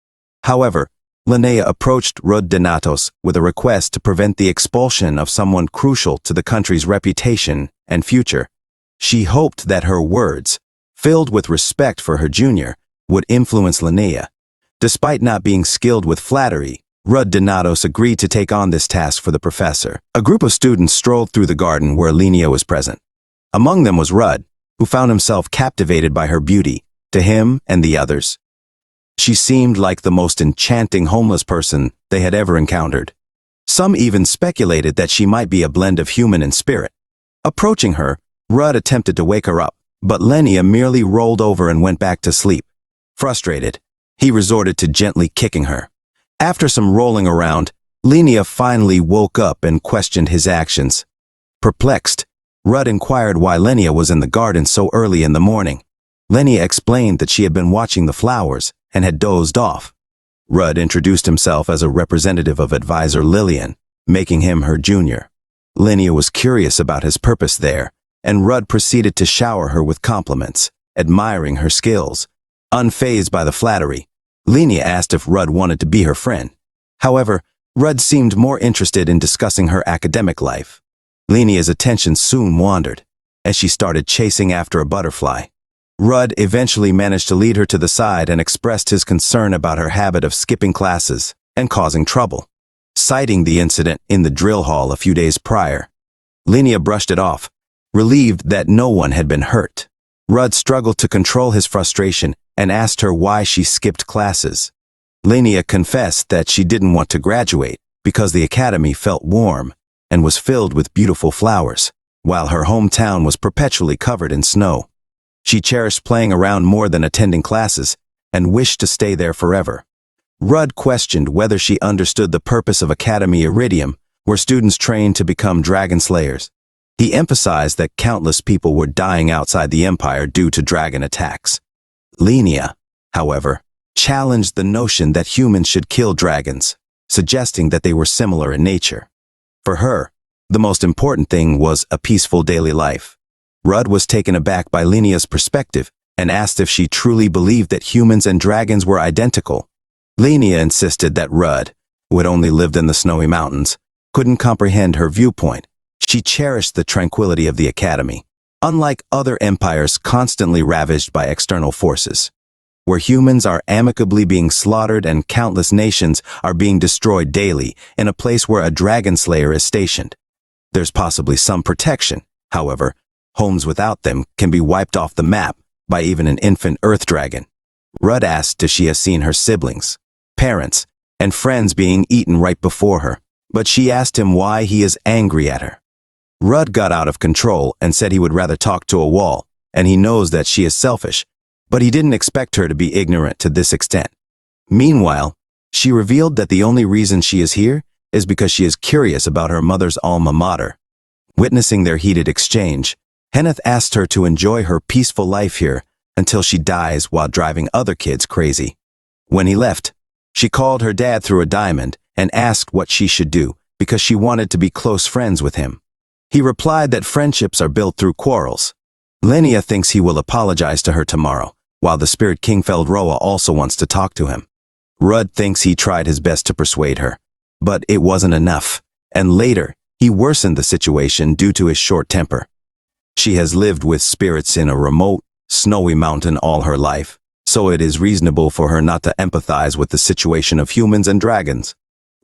However, Linnea approached Rud Donatos with a request to prevent the expulsion of someone crucial to the country's reputation and future. She hoped that her words, filled with respect for her junior, would influence Linnea. Despite not being skilled with flattery, Rud Donatos agreed to take on this task for the professor. A group of students strolled through the garden where Linnea was present. Among them was Rud, who found himself captivated by her beauty, to him and the others. She seemed like the most enchanting homeless person they had ever encountered. Some even speculated that she might be a blend of human and spirit. Approaching her, Rud attempted to wake her up, but Linnea merely rolled over and went back to sleep. Frustrated, he resorted to gently kicking her. After some rolling around, Linnea finally woke up and questioned his actions. Perplexed, Rud inquired why Linnea was in the garden so early in the morning. Linnea explained that she had been watching the flowers and had dozed off. Rud introduced himself as a representative of advisor Lillian, making him her junior. Linnea was curious about his purpose there, and Rud proceeded to shower her with compliments, admiring her skills. Unfazed by the flattery, Linnea asked if Rud wanted to be her friend. However, Rud seemed more interested in discussing her academic life. Linnea's attention soon wandered, as she started chasing after a butterfly. Rud eventually managed to lead her to the side and expressed his concern about her habit of skipping classes and causing trouble. Citing the incident in the drill hall a few days prior, Linnea brushed it off, relieved that no one had been hurt. Rud struggled to control his frustration and asked her why she skipped classes. Linnea confessed that she didn't want to graduate because the academy felt warm and was filled with beautiful flowers, while her hometown was perpetually covered in snow. She cherished playing around more than attending classes and wished to stay there forever. Rud questioned whether she understood the purpose of Academy Iridium, where students trained to become dragon slayers. He emphasized that countless people were dying outside the empire due to dragon attacks. Linnea, however, challenged the notion that humans should kill dragons, suggesting that they were similar in nature. For her, the most important thing was a peaceful daily life. Rud was taken aback by Linnea's perspective and asked if she truly believed that humans and dragons were identical. Linnea insisted that Rud, who had only lived in the snowy mountains, couldn't comprehend her viewpoint. She cherished the tranquility of the academy, unlike other empires constantly ravaged by external forces, where humans are amicably being slaughtered and countless nations are being destroyed daily in a place where a dragon slayer is stationed. There's possibly some protection. However, homes without them can be wiped off the map by even an infant earth dragon. Rud asked if she has seen her siblings, parents, and friends being eaten right before her, but she asked him why he is angry at her. Rud got out of control and said he would rather talk to a wall, and he knows that she is selfish, but he didn't expect her to be ignorant to this extent. Meanwhile, she revealed that the only reason she is here is because she is curious about her mother's alma mater. Witnessing their heated exchange, Henneth asked her to enjoy her peaceful life here until she dies while driving other kids crazy. When he left, she called her dad through a diamond and asked what she should do because she wanted to be close friends with him. He replied that friendships are built through quarrels. Linnea thinks he will apologize to her tomorrow, while the spirit King Feldroa also wants to talk to him. Rud thinks he tried his best to persuade her, but it wasn't enough, and later, he worsened the situation due to his short temper. She has lived with spirits in a remote, snowy mountain all her life, so it is reasonable for her not to empathize with the situation of humans and dragons.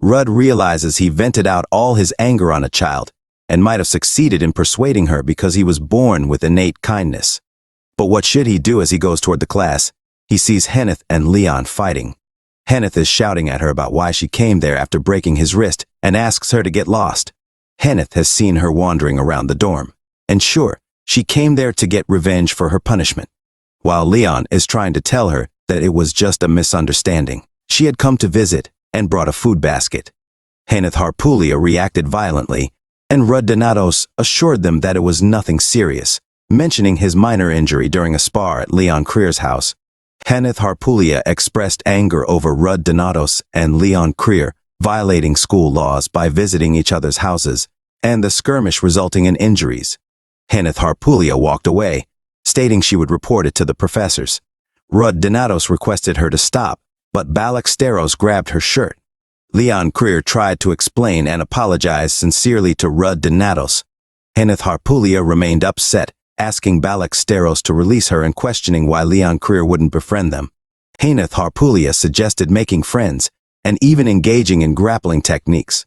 Rudd realizes he vented out all his anger on a child, and might have succeeded in persuading her because he was born with innate kindness. But what should he do as he goes toward the class? He sees Henneth and Leon fighting. Henneth is shouting at her about why she came there after breaking his wrist and asks her to get lost. Henneth has seen her wandering around the dorm, and sure, she came there to get revenge for her punishment, while Leon is trying to tell her that it was just a misunderstanding. She had come to visit and brought a food basket. Henneth Harpulia reacted violently, and Rudd Donatos assured them that it was nothing serious, mentioning his minor injury during a spar at Leon Creer's house. Henneth Harpulia expressed anger over Rudd Donatos and Leon Creer violating school laws by visiting each other's houses, and the skirmish resulting in injuries. Henneth Harpulia walked away, stating she would report it to the professors. Rudd Donatos requested her to stop, but Balaksteros grabbed her shirt. Leon Creer tried to explain and apologize sincerely to Rudd Donatos. Henneth Harpulia remained upset, asking Balaksteros to release her and questioning why Leon Creer wouldn't befriend them. Henneth Harpulia suggested making friends and even engaging in grappling techniques.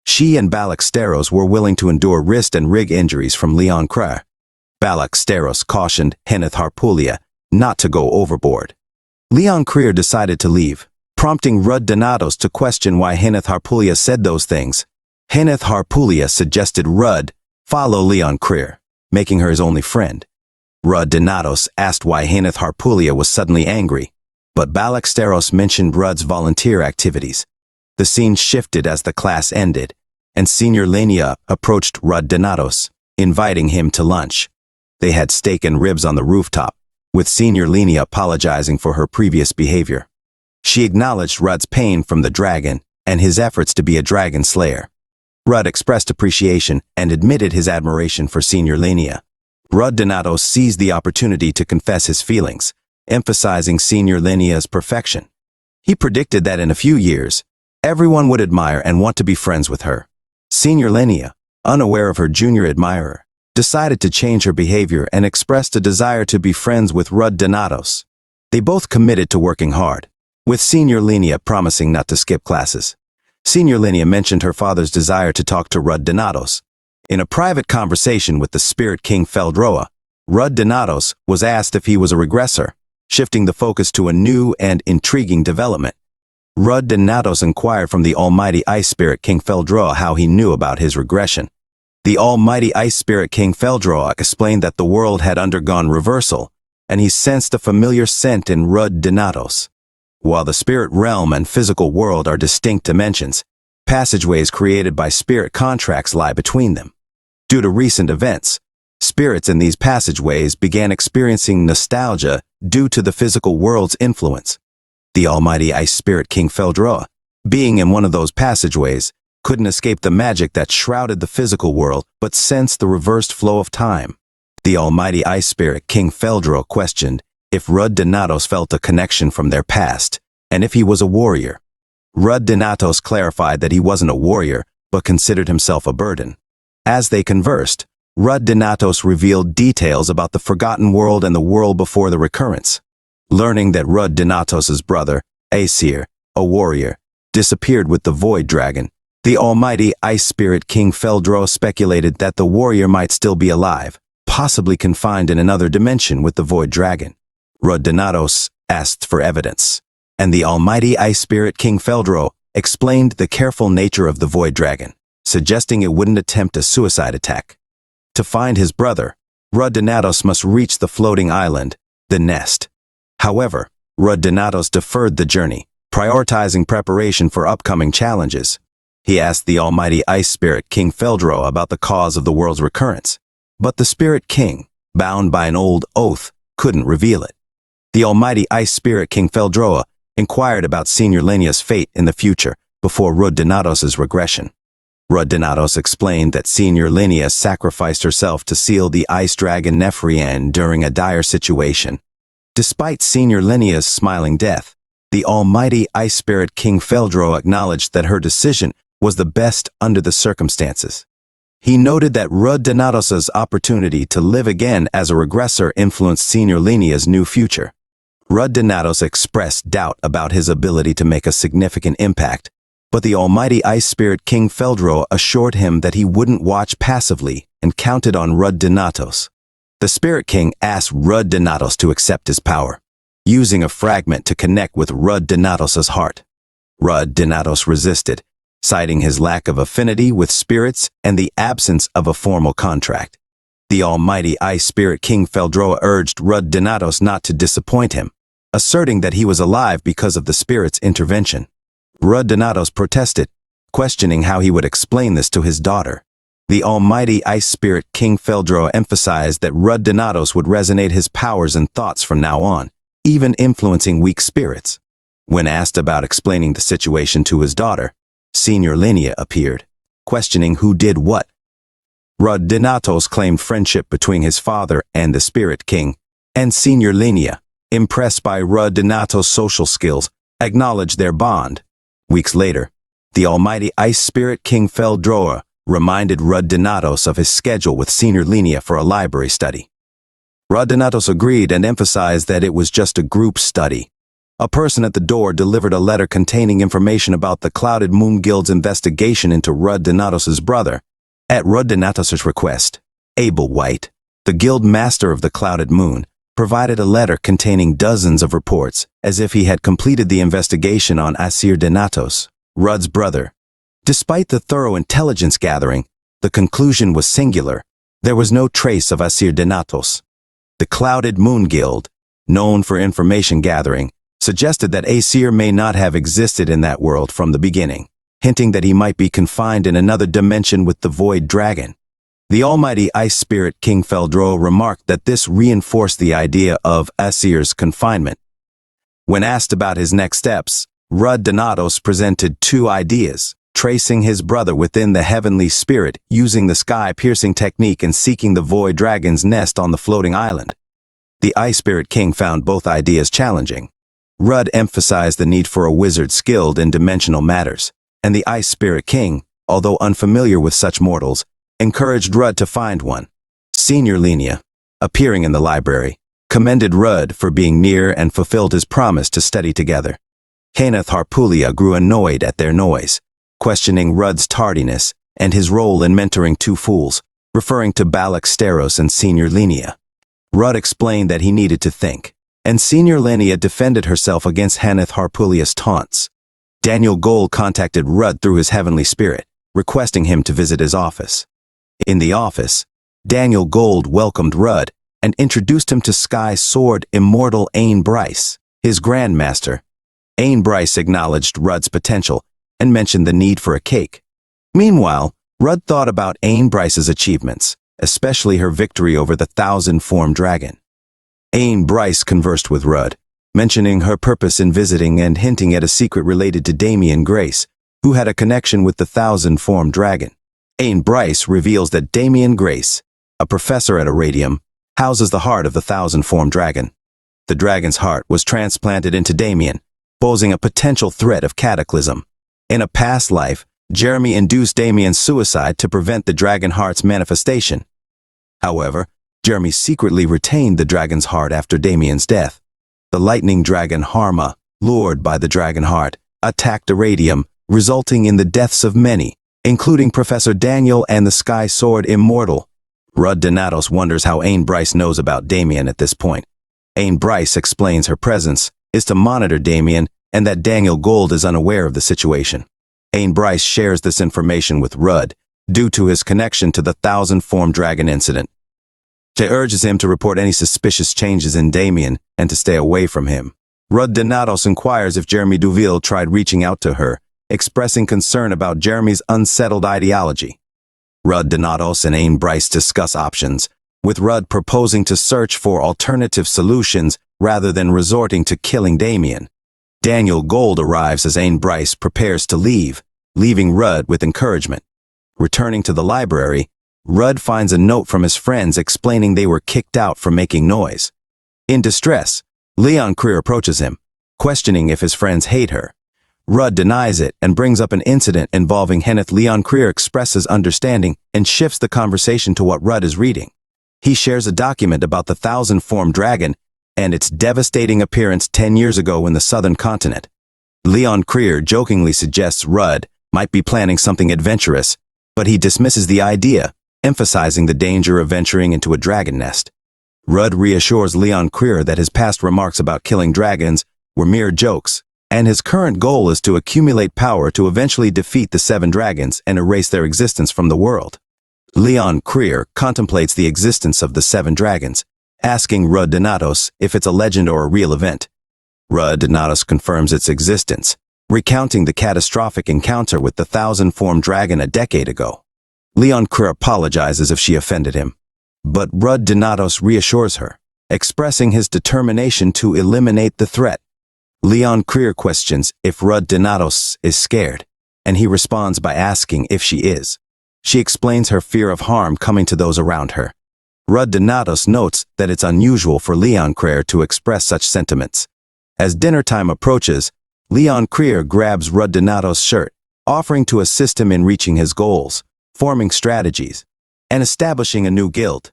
She and Balaksteros were willing to endure wrist and rig injuries from Leon Creer. Balaksteros cautioned Henneth Harpulia not to go overboard. Leon Creer decided to leave, prompting Rudd Donatos to question why Henneth Harpulia said those things. Henneth Harpulia suggested Rudd follow Leon Creer, making her his only friend. Rudd Donatos asked why Henneth Harpulia was suddenly angry, but Balaksteros mentioned Rudd's volunteer activities. The scene shifted as the class ended, and Senior Lenia approached Rudd Donatos, inviting him to lunch. They had steak and ribs on the rooftop, with Senior Lenia apologizing for her previous behavior. She acknowledged Rudd's pain from the dragon and his efforts to be a dragon slayer. Rudd expressed appreciation and admitted his admiration for Senior Lenia. Rudd Donatos seized the opportunity to confess his feelings, emphasizing Senior Lenia's perfection. He predicted that in a few years, everyone would admire and want to be friends with her. Senior Lenia, unaware of her junior admirer, decided to change her behavior and expressed a desire to be friends with Rudd Donatos. They both committed to working hard, with Senior Lenia promising not to skip classes. Senior Lenia mentioned her father's desire to talk to Rudd Donatos. In a private conversation with the Spirit King Feldroa, Rudd Donatos was asked if he was a regressor, shifting the focus to a new and intriguing development. Rudd Donatos inquired from the almighty Ice Spirit King Feldroa how he knew about his regression. The almighty Ice Spirit King Feldroa explained that the world had undergone reversal, and he sensed a familiar scent in Rudd Donatos. While the spirit realm and physical world are distinct dimensions, passageways created by spirit contracts lie between them. Due to recent events, spirits in these passageways began experiencing nostalgia due to the physical world's influence. The almighty Ice Spirit King Feldroa, being in one of those passageways, couldn't escape the magic that shrouded the physical world but sensed the reversed flow of time. The almighty Ice Spirit King Feldroa questioned if Rudd Donatos felt a connection from their past, and if he was a warrior. Rudd Donatos clarified that he wasn't a warrior, but considered himself a burden. As they conversed, Rudd Donatos revealed details about the forgotten world and the world before the recurrence. Learning that Rudd Donatos's brother, Aesir, a warrior, disappeared with the Void Dragon, the almighty Ice Spirit King Feldroa speculated that the warrior might still be alive, possibly confined in another dimension with the Void Dragon. Rudd Donatos asked for evidence, and the almighty Ice Spirit King Feldroa explained the careful nature of the Void Dragon, suggesting it wouldn't attempt a suicide attack. To find his brother, Rudd Donatos must reach the floating island, the Nest. However, Rudd Donatos deferred the journey, prioritizing preparation for upcoming challenges. He asked the almighty Ice Spirit King Feldroa about the cause of the world's recurrence, but the Spirit King, bound by an old oath, couldn't reveal it. The almighty Ice Spirit King Feldroa inquired about Senior Lenia's fate in the future before Rudd Donatos's regression. Rudd Donatos explained that Senior Lenia sacrificed herself to seal the ice dragon Nephrien during a dire situation. Despite Senior Lenia's smiling death, the almighty Ice Spirit King Feldroa acknowledged that her decision was the best under the circumstances. He noted that Rudd Donatos's opportunity to live again as a regressor influenced Senior Lenia's new future. Rudd Donatos expressed doubt about his ability to make a significant impact, but the almighty Ice Spirit King Feldro assured him that he wouldn't watch passively and counted on Rud Donatos. The Spirit King asked Rud Donatos to accept his power, using a fragment to connect with Rud Donatos's heart. Rud Donatos resisted, citing his lack of affinity with spirits and the absence of a formal contract. The almighty Ice Spirit King Feldro urged Rud Donatos not to disappoint him, asserting that he was alive because of the spirit's intervention. Rud Donatos protested, questioning how he would explain this to his daughter. The almighty Ice Spirit King Feldro emphasized that Rud Donatos would resonate his powers and thoughts from now on, even influencing weak spirits. When asked about explaining the situation to his daughter, Senior Linnea appeared, questioning who did what. Rud Donatos claimed friendship between his father and the Spirit King, and Senior Linnea, impressed by Rud Donatos' social skills, acknowledged their bond. Weeks later, the almighty Ice Spirit King Feldro reminded Rud Donatos of his schedule with Senior Linnea for a library study. Rud Donatos agreed and emphasized that it was just a group study. A person at the door delivered a letter containing information about the Clouded Moon Guild's investigation into Rud Donatos's brother. At Rud Donatos's request, Abel White, the guild master of the Clouded Moon, provided a letter containing dozens of reports, as if he had completed the investigation on Asir Donatos, Rud's brother. Despite the thorough intelligence gathering, the conclusion was singular. There was no trace of Asir Donatos. The Clouded Moon Guild, known for information gathering, suggested that Asir may not have existed in that world from the beginning, hinting that he might be confined in another dimension with the Void Dragon. The almighty Ice Spirit King Feldro remarked that this reinforced the idea of Asir's confinement. When asked about his next steps, Rud Donatos presented two ideas: tracing his brother within the heavenly spirit using the sky-piercing technique and seeking the Void Dragon's nest on the floating island. The Ice Spirit King found both ideas challenging. Rud emphasized the need for a wizard skilled in dimensional matters, and the Ice Spirit King, although unfamiliar with such mortals, encouraged Rud to find one. Senior Linnea, appearing in the library, commended Rud for being near and fulfilled his promise to study together. Kenneth Harpulia grew annoyed at their noise, questioning Rud's tardiness and his role in mentoring two fools, referring to Balak Steros and Senior Linnea. Rud explained that he needed to think, and Senior Linnea defended herself against Kenneth Harpulia's taunts. Daniel Gold contacted Rud through his heavenly spirit, requesting him to visit his office. In the office, Daniel Gold welcomed Rud and introduced him to Sky Sword Immortal Ain Bryce, his grandmaster. Ain Bryce acknowledged Rud's potential and mentioned the need for a cake. Meanwhile, Rud thought about Ain Bryce's achievements, especially her victory over the 1,000-form dragon. Ain Bryce conversed with Rud, mentioning her purpose in visiting and hinting at a secret related to Damian Grace, who had a connection with the 1,000-form dragon. Ain Bryce reveals that Damian Grace, a professor at Iradium, houses the heart of the 1,000-form dragon. The dragon's heart was transplanted into Damian, posing a potential threat of cataclysm. In a past life, Jeremy induced Damian's suicide to prevent the dragon heart's manifestation. However, Jeremy secretly retained the dragon's heart after Damian's death. The lightning dragon Harma, lured by the dragon heart, attacked Iradium, resulting in the deaths of many, including Professor Daniel and the Sky Sword Immortal. Rud Donatos wonders how Ain Bryce knows about Damian at this point. Ain Bryce explains her presence is to monitor Damian and that Daniel Gold is unaware of the situation. Ain Bryce shares this information with Rud due to his connection to the 1,000-form dragon incident. She urges him to report any suspicious changes in Damian and to stay away from him. Rud Donatos inquires if Jeremy Duville tried reaching out to her, expressing concern about Jeremy's unsettled ideology. Rud Donatos and Ain Bryce discuss options, with Rud proposing to search for alternative solutions rather than resorting to killing Damian. Daniel Gold arrives as Ain Bryce prepares to leave, leaving Rud with encouragement. Returning to the library, Rud finds a note from his friends explaining they were kicked out for making noise. In distress, Leon Creer approaches him, questioning if his friends hate her. Rud denies it and brings up an incident involving Kenneth. Leon Creer expresses understanding and shifts the conversation to what Rud is reading. He shares a document about the 1,000-form dragon and its devastating appearance 10 years ago in the southern continent. Leon Creer jokingly suggests Rudd might be planning something adventurous, but he dismisses the idea, emphasizing the danger of venturing into a dragon nest. Rudd reassures Leon Creer that his past remarks about killing dragons were mere jokes, and his current goal is to accumulate power to eventually defeat the 7 dragons and erase their existence from the world. Leon Creer contemplates the existence of the 7 dragons, asking Rudd Donatos if it's a legend or a real event. Rudd Donatos confirms its existence, recounting the catastrophic encounter with the 1,000-formed dragon a decade ago. Leon Creer apologizes if she offended him, but Rudd Donatos reassures her, expressing his determination to eliminate the threat. Leon Creer questions if Rudd Donatos is scared, and he responds by asking if she is. She explains her fear of harm coming to those around her. Rudd Donatos notes that it's unusual for Leon Creer to express such sentiments. As dinner time approaches, Leon Creer grabs Rudd Donatos' shirt, offering to assist him in reaching his goals, forming strategies, and establishing a new guild.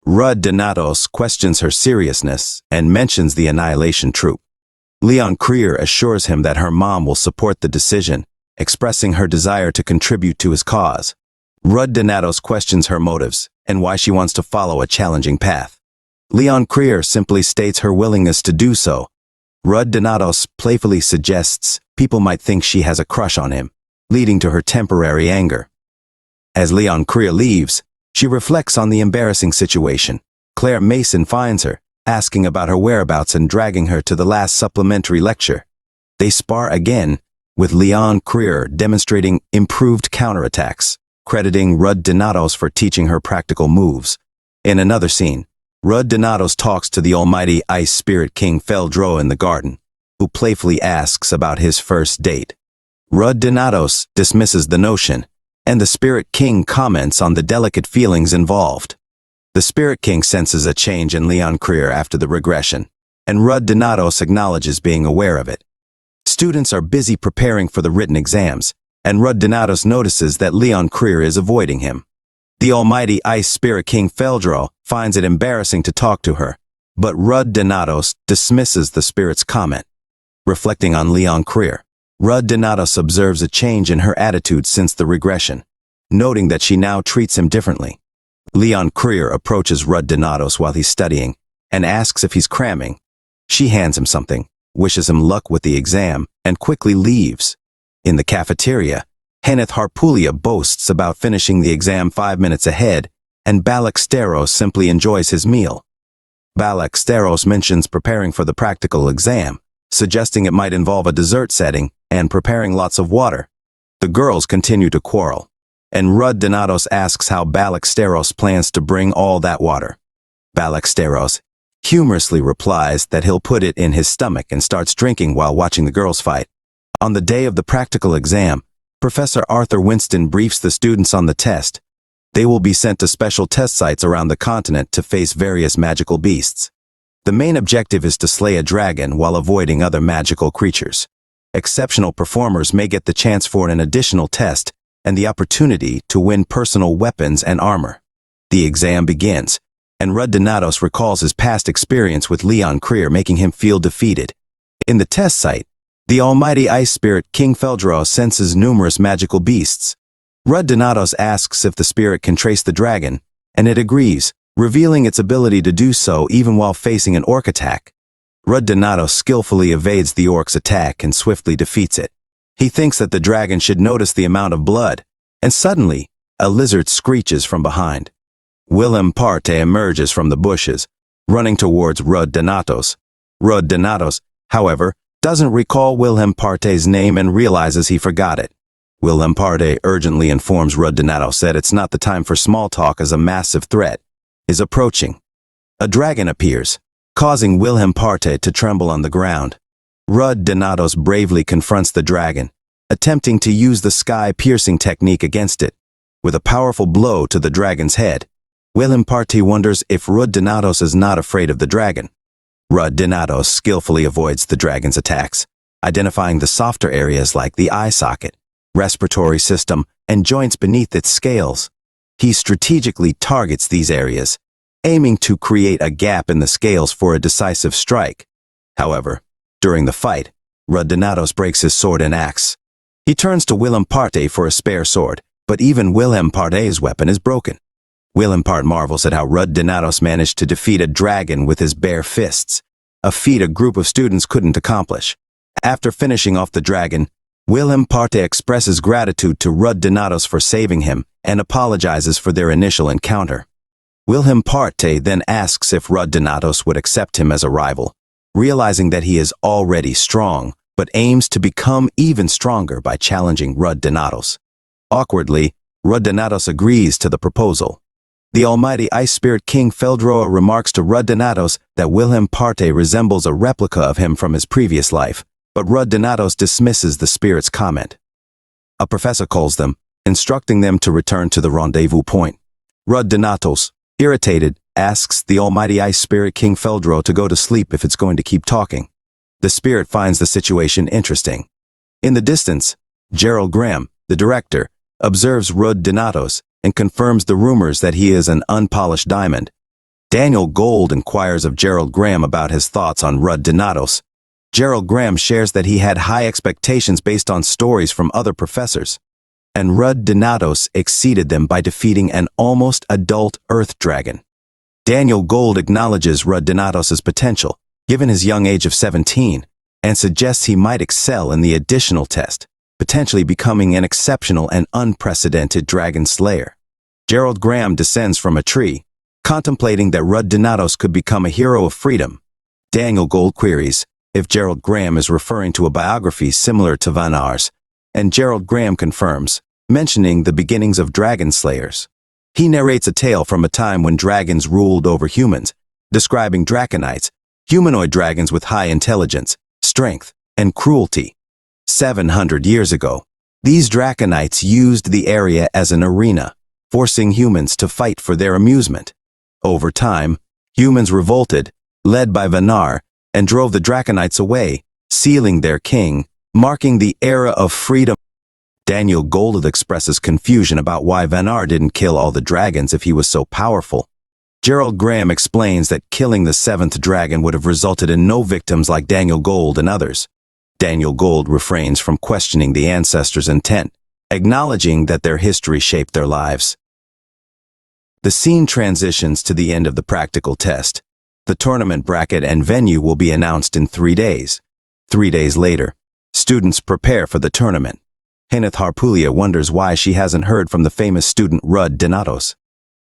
Rudd Donatos questions her seriousness and mentions the Annihilation Troop. Leon Creer assures him that her mom will support the decision, expressing her desire to contribute to his cause. Rudd Donatos questions her motives and why she wants to follow a challenging path. Leon Creer simply states her willingness to do so. Rudd Donatos playfully suggests people might think she has a crush on him, leading to her temporary anger. As Leon Creer leaves, she reflects on the embarrassing situation. Claire Mason finds her, asking about her whereabouts and dragging her to the last supplementary lecture. They spar again, with Leon Creer demonstrating improved counterattacks, crediting Rudd Donatos for teaching her practical moves. In another scene, Rudd Donatos talks to the almighty Ice Spirit King Feldro in the garden, who playfully asks about his first date. Rudd Donatos dismisses the notion, and the Spirit King comments on the delicate feelings involved. The Spirit King senses a change in Leon Creer after the regression, and Rudd Donatos acknowledges being aware of it. Students are busy preparing for the written exams, and Rudd Donatos notices that Leon Creer is avoiding him. The almighty Ice Spirit King Feldro finds it embarrassing to talk to her, but Rudd Donatos dismisses the spirit's comment. Reflecting on Leon Creer, Rudd Donatos observes a change in her attitude since the regression, noting that she now treats him differently. Leon Creer approaches Rudd Donatos while he's studying and asks if he's cramming. She hands him something, wishes him luck with the exam, and quickly leaves. In the cafeteria, Kenneth Harpulia boasts about finishing the exam 5 minutes ahead, and Balaksteros simply enjoys his meal. Balaksteros mentions preparing for the practical exam, suggesting it might involve a dessert setting and preparing lots of water. The girls continue to quarrel, and Rudd Donatos asks how Balaksteros plans to bring all that water. Balaksteros humorously replies that he'll put it in his stomach and starts drinking while watching the girls fight. On the day of the practical exam, Professor Arthur Winston briefs the students on the test. They will be sent to special test sites around the continent to face various magical beasts. The main objective is to slay a dragon while avoiding other magical creatures. Exceptional performers may get the chance for an additional test and the opportunity to win personal weapons and armor. The exam begins, and Rudd Donatos recalls his past experience with Leon Creer, making him feel defeated. In the test site, the almighty Ice Spirit King Feldro senses numerous magical beasts. Rudd Donatos asks if the spirit can trace the dragon, and it agrees, revealing its ability to do so even while facing an orc attack. Rudd Donatos skillfully evades the orc's attack and swiftly defeats it. He thinks that the dragon should notice the amount of blood, and suddenly, a lizard screeches from behind. Willem Parte emerges from the bushes, running towards Rudd Donatos. Rudd Donatos, however, doesn't recall Willem Parte's name and realizes he forgot it. Willem Parte urgently informs Rudd Donatos that it's not the time for small talk as a massive threat is approaching. A dragon appears, causing Willem Parte to tremble on the ground. Rudd Donatos bravely confronts the dragon, attempting to use the sky-piercing technique against it. With a powerful blow to the dragon's head, Willem Parte wonders if Rudd Donatos is not afraid of the dragon. Rudd Donatos skillfully avoids the dragon's attacks, identifying the softer areas like the eye socket, respiratory system, and joints beneath its scales. He strategically targets these areas, aiming to create a gap in the scales for a decisive strike. However, during the fight, Rudd Donatos breaks his sword and axe. He turns to Willem Parte for a spare sword, but even Willem Parte's weapon is broken. Willem Parte marvels at how Rudd Donatos managed to defeat a dragon with his bare fists, a feat a group of students couldn't accomplish. After finishing off the dragon, Willem Parte expresses gratitude to Rudd Donatos for saving him and apologizes for their initial encounter. Willem Parte then asks if Rudd Donatos would accept him as a rival, realizing that he is already strong, but aims to become even stronger by challenging Rudd Donatos. Awkwardly, Rudd Donatos agrees to the proposal. The almighty Ice Spirit King Feldroa remarks to Rudd Donatos that Willem Parte resembles a replica of him from his previous life, but Rudd Donatos dismisses the spirit's comment. A professor calls them, instructing them to return to the rendezvous point. Rudd Donatos, irritated, asks the almighty Ice Spirit King Feldroa to go to sleep if it's going to keep talking. The spirit finds the situation interesting. In the distance, Gerald Graham, the director, observes Rudd Donatos and confirms the rumors that he is an unpolished diamond. Daniel Gold inquires of Gerald Graham about his thoughts on Rudd Donatos. Gerald Graham shares that he had high expectations based on stories from other professors, and Rudd Donatos exceeded them by defeating an almost adult Earth dragon. Daniel Gold acknowledges Rudd Donatos' potential, given his young age of 17, and suggests he might excel in the additional test, potentially becoming an exceptional and unprecedented dragon slayer. Gerald Graham descends from a tree, contemplating that Rudd Donatos could become a hero of freedom. Daniel Gold queries if Gerald Graham is referring to a biography similar to Van Aar's, and Gerald Graham confirms, mentioning the beginnings of dragon slayers. He narrates a tale from a time when dragons ruled over humans, describing draconites, humanoid dragons with high intelligence, strength, and cruelty. 700 years ago, these draconites used the area as an arena, forcing humans to fight for their amusement. Over time, humans revolted, led by Van Aar, and drove the draconites away, sealing their king, marking the era of freedom. Daniel Gold expresses confusion about why Van Aar didn't kill all the dragons if he was so powerful. Gerald Graham explains that killing the seventh dragon would have resulted in no victims like Daniel Gold and others. Daniel Gold refrains from questioning the ancestors' intent, acknowledging that their history shaped their lives. The scene transitions to the end of the practical test. The tournament bracket and venue will be announced in 3 days. 3 days later, students prepare for the tournament. Henneth Harpulia wonders why she hasn't heard from the famous student Rudd Donatos.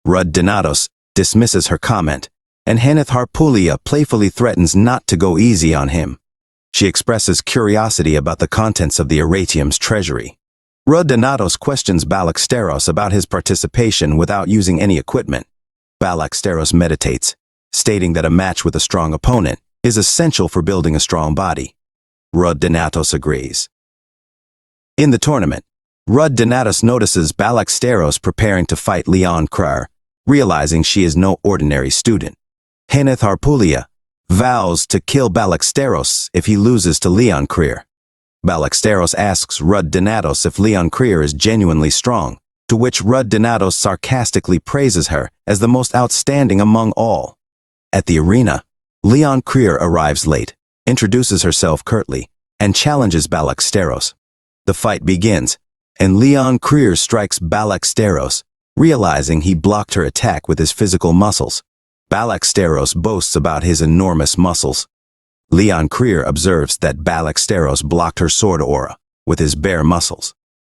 Rudd Donatos dismisses her comment, and Henneth Harpulia playfully threatens not to go easy on him. She expresses curiosity about the contents of the Aratium's treasury. Rudd Donatos questions Balaxteros about his participation without using any equipment. Balaxteros meditates, stating that a match with a strong opponent is essential for building a strong body. Rudd Donatos agrees. In the tournament, Rudd Donatos notices Balaxteros preparing to fight Leon Krar, realizing she is no ordinary student. Henneth Harpulia vows to kill Balaxteros if he loses to Leon Krar. Balaxteros asks Rudd Donatos if Leon Krar is genuinely strong, to which Rudd Donatos sarcastically praises her as the most outstanding among all. At the arena, Leon Krar arrives late, introduces herself curtly, and challenges Balaxteros. The fight begins, and Leon Krar strikes Balaxteros, realizing he blocked her attack with his physical muscles. Balaxteros boasts about his enormous muscles. Leon Krar observes that Balaxteros blocked her sword aura with his bare muscles.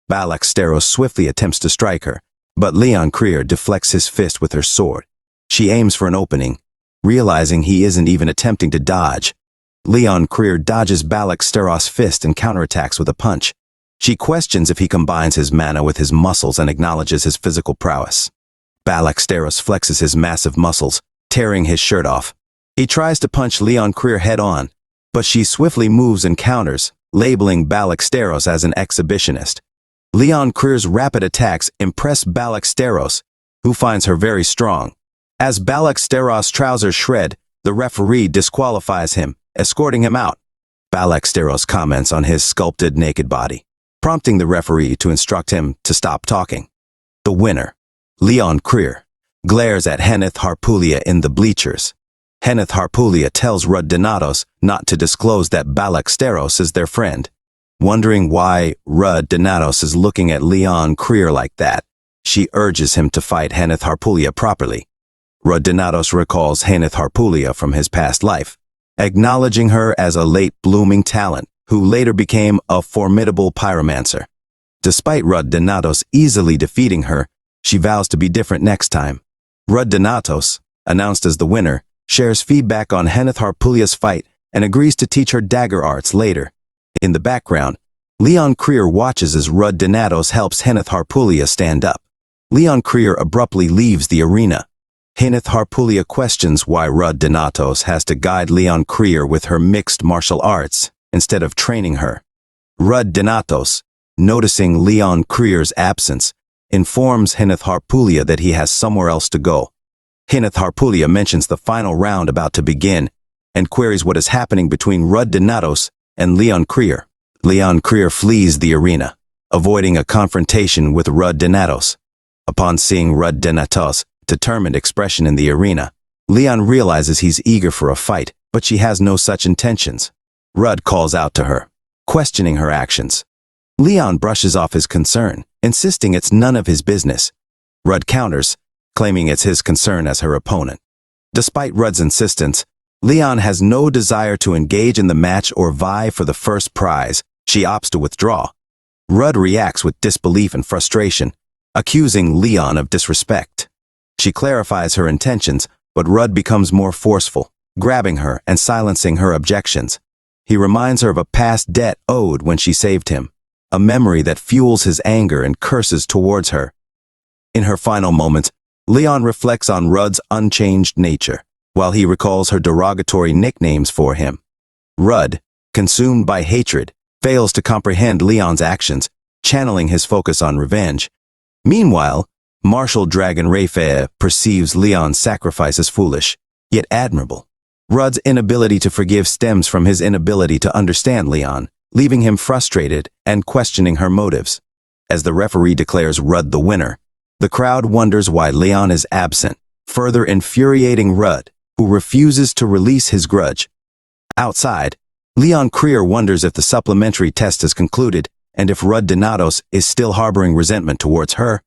Balaxteros swiftly attempts to strike her, but Leon Krar deflects his fist with her sword. She aims for an opening, realizing he isn't even attempting to dodge. Leon Krar dodges Balaxteros' fist and counterattacks with a punch. She questions if he combines his mana with his muscles and acknowledges his physical prowess. Balaxteros flexes his massive muscles, tearing his shirt off. He tries to punch Leon Krar head-on, but she swiftly moves and counters, labeling Balaxteros as an exhibitionist. Leon Krar's rapid attacks impress Balaxteros, who finds her very strong. As Balaxteros' trousers shred, the referee disqualifies him, escorting him out. Balaxteros comments on his sculpted naked body, prompting the referee to instruct him to stop talking. The winner, Leon Krar, glares at Henneth Harpulia in the bleachers. Heneth Harpulia tells Rud Donatos not to disclose that Balaksteros is their friend. Wondering why Rud Donatos is looking at Leon Krier like that, she urges him to fight Heneth Harpulia properly. Rud Donatos recalls Heneth Harpulia from his past life, acknowledging her as a late-blooming talent who later became a formidable pyromancer. Despite Rud Donatos easily defeating her, she vows to be different next time. Rud Donatos, announced as the winner, shares feedback on Heneth Harpulia's fight and agrees to teach her dagger arts later. In the background, Leon Krier watches as Rud Donatos helps Heneth Harpulia stand up. Leon Krier abruptly leaves the arena. Heneth Harpulia questions why Rud Donatos has to guide Leon Krier with her mixed martial arts instead of training her. Rud Donatos, noticing Leon Krier's absence, informs Heneth Harpulia that he has somewhere else to go. Heneth Harpulia mentions the final round about to begin and queries what is happening between Rud Donatos and Leon Krier. Leon Krier flees the arena, avoiding a confrontation with Rud Donatos. Upon seeing Rud Donatos' determined expression in the arena, Leon realizes he's eager for a fight, but she has no such intentions. Rud calls out to her, questioning her actions. Leon brushes off his concern, insisting it's none of his business. Rud counters, claiming it's his concern as her opponent. Despite Rud's insistence, Leon has no desire to engage in the match or vie for the first prize. She opts to withdraw. Rud reacts with disbelief and frustration, accusing Leon of disrespect. She clarifies her intentions, but Rud becomes more forceful, grabbing her and silencing her objections. He reminds her of a past debt owed when she saved him, a memory that fuels his anger and curses towards her. In her final moments, Leon reflects on Rud's unchanged nature, while he recalls her derogatory nicknames for him. Rud, consumed by hatred, fails to comprehend Leon's actions, channeling his focus on revenge. Meanwhile, Martial Dragon Rayfair perceives Leon's sacrifice as foolish, yet admirable. Rud's inability to forgive stems from his inability to understand Leon, leaving him frustrated and questioning her motives. As the referee declares Rud the winner, the crowd wonders why Leon is absent, further infuriating Rud, who refuses to release his grudge. Outside, Leon Krier wonders if the supplementary test has concluded and if Rud Donatos is still harboring resentment towards her.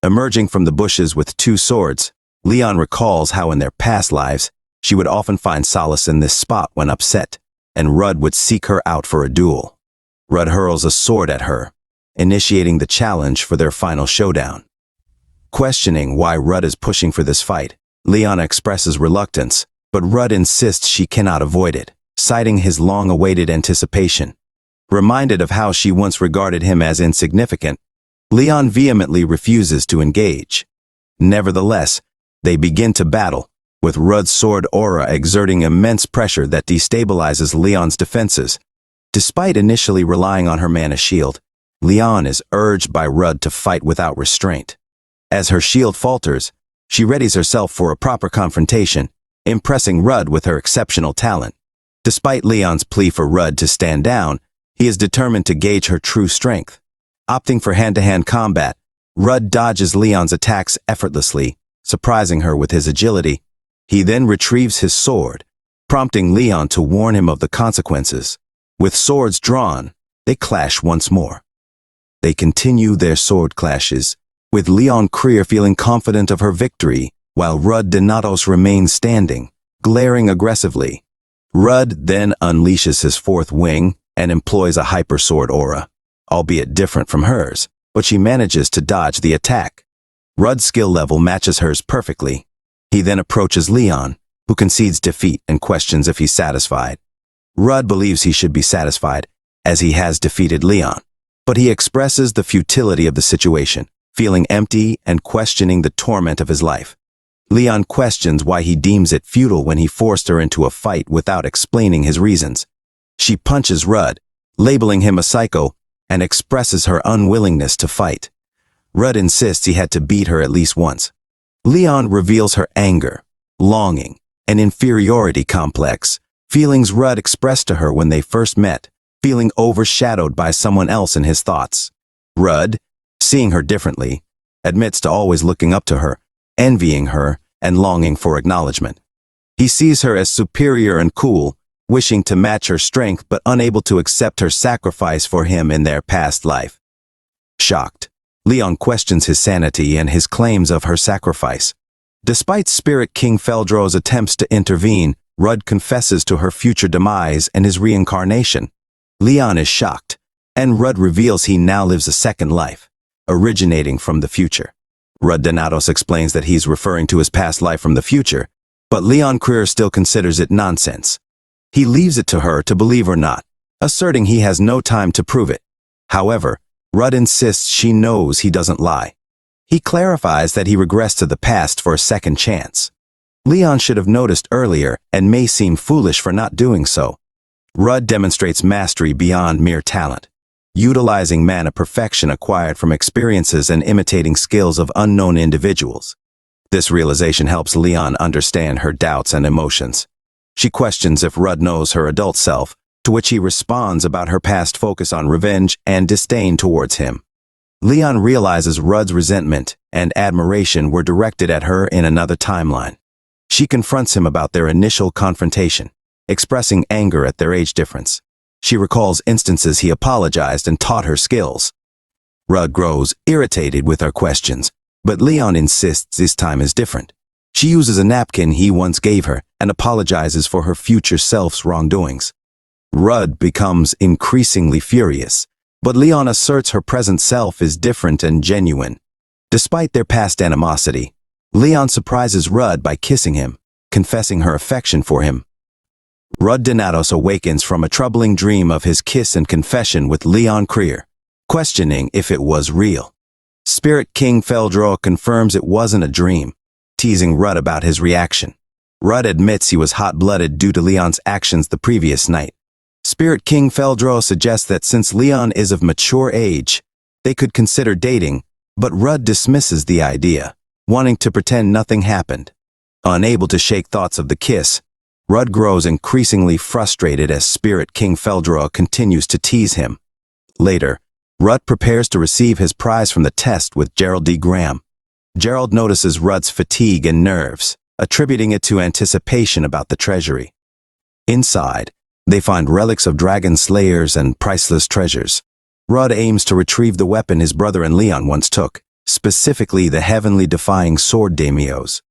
Emerging from the bushes with two swords, Leon recalls how in their past lives, she would often find solace in this spot when upset, and Rud would seek her out for a duel. Rud hurls a sword at her, initiating the challenge for their final showdown. Questioning why Rud is pushing for this fight, Leon expresses reluctance, but Rud insists she cannot avoid it, citing his long-awaited anticipation. Reminded of how she once regarded him as insignificant, Leon vehemently refuses to engage. Nevertheless, they begin to battle, with Rud's sword aura exerting immense pressure that destabilizes Leon's defenses. Despite initially relying on her mana shield, Leon is urged by Rud to fight without restraint. As her shield falters, she readies herself for a proper confrontation, impressing Rud with her exceptional talent. Despite Leon's plea for Rud to stand down, he is determined to gauge her true strength. Opting for hand-to-hand combat, Rud dodges Leon's attacks effortlessly, surprising her with his agility. He then retrieves his sword, prompting Leon to warn him of the consequences. With swords drawn, they clash once more. They continue their sword clashes, with Leon Krier feeling confident of her victory, while Rud Donatos remains standing, glaring aggressively. Rud then unleashes his fourth wing and employs a hyper sword aura, albeit different from hers, but she manages to dodge the attack. Rud's skill level matches hers perfectly. He then approaches Leon, who concedes defeat and questions if he's satisfied. Rud believes he should be satisfied, as he has defeated Leon, but he expresses the futility of the situation, feeling empty and questioning the torment of his life. Leon questions why he deems it futile when he forced her into a fight without explaining his reasons. She punches Rud, labeling him a psycho, and expresses her unwillingness to fight. Rud insists he had to beat her at least once. Leon reveals her anger, longing, and inferiority complex, feelings Rud expressed to her when they first met, feeling overshadowed by someone else in his thoughts. Rud, seeing her differently, admits to always looking up to her, envying her, and longing for acknowledgement. He sees her as superior and cool, wishing to match her strength but unable to accept her sacrifice for him in their past life. Shocked, Leon questions his sanity and his claims of her sacrifice. Despite Spirit King Feldro's attempts to intervene, Rudd confesses to her future demise and his reincarnation. Leon is shocked, and Rudd reveals he now lives a second life, originating from the future. Rudd Donatos explains that he's referring to his past life from the future, but Leon Creer still considers it nonsense. He leaves it to her to believe or not, asserting he has no time to prove it. However, Rudd insists she knows he doesn't lie. He clarifies that he regressed to the past for a second chance. Leon should have noticed earlier and may seem foolish for not doing so. Rudd demonstrates mastery beyond mere talent, utilizing mana perfection acquired from experiences and imitating skills of unknown individuals. This realization helps Leon understand her doubts and emotions. She questions if Rudd knows her adult self, to which he responds about her past focus on revenge and disdain towards him. Leon realizes Rudd's resentment and admiration were directed at her in another timeline. She confronts him about their initial confrontation, expressing anger at their age difference. She recalls instances he apologized and taught her skills. Rudd grows irritated with her questions, but Leon insists this time is different. She uses a napkin he once gave her and apologizes for her future self's wrongdoings. Rudd becomes increasingly furious, but Leon asserts her present self is different and genuine. Despite their past animosity, Leon surprises Rudd by kissing him, confessing her affection for him. Rudd Donatos awakens from a troubling dream of his kiss and confession with Leon Creer, questioning if it was real. Spirit King Feldro confirms it wasn't a dream, teasing Rudd about his reaction. Rudd admits he was hot-blooded due to Leon's actions the previous night. Spirit King Feldro suggests that since Leon is of mature age, they could consider dating, but Rudd dismisses the idea, wanting to pretend nothing happened. Unable to shake thoughts of the kiss, Rudd grows increasingly frustrated as Spirit King Feldro continues to tease him. Later, Rudd prepares to receive his prize from the test with Gerald D. Graham. Gerald notices Rudd's fatigue and nerves, attributing it to anticipation about the treasury. Inside, they find relics of dragon slayers and priceless treasures. Rudd aims to retrieve the weapon his brother and Leon once took, specifically the heavenly-defying sword daimyos.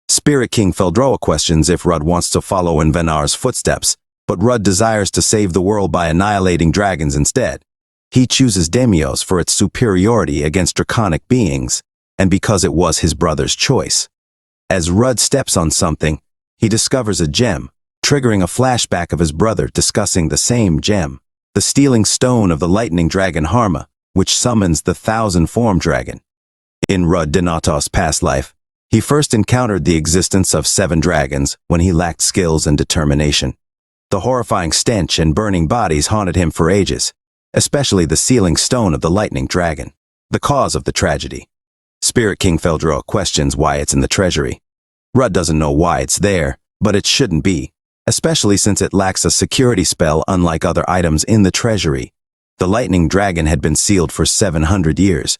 Spirit King Feldroa questions if Rudd wants to follow in Venar's footsteps, but Rudd desires to save the world by annihilating dragons instead. He chooses daimyos for its superiority against draconic beings, and because it was his brother's choice. As Rudd steps on something, he discovers a gem, triggering a flashback of his brother discussing the same gem, the stealing stone of the lightning dragon Harma, which summons the 1,000-form dragon. In Rudd Donatos' past life, he first encountered the existence of 7 dragons when he lacked skills and determination. The horrifying stench and burning bodies haunted him for ages, especially the sealing stone of the lightning dragon, the cause of the tragedy. Spirit King Feldro questions why it's in the treasury. Rudd doesn't know why it's there, but it shouldn't be, especially since it lacks a security spell unlike other items in the treasury. The lightning dragon had been sealed for 700 years.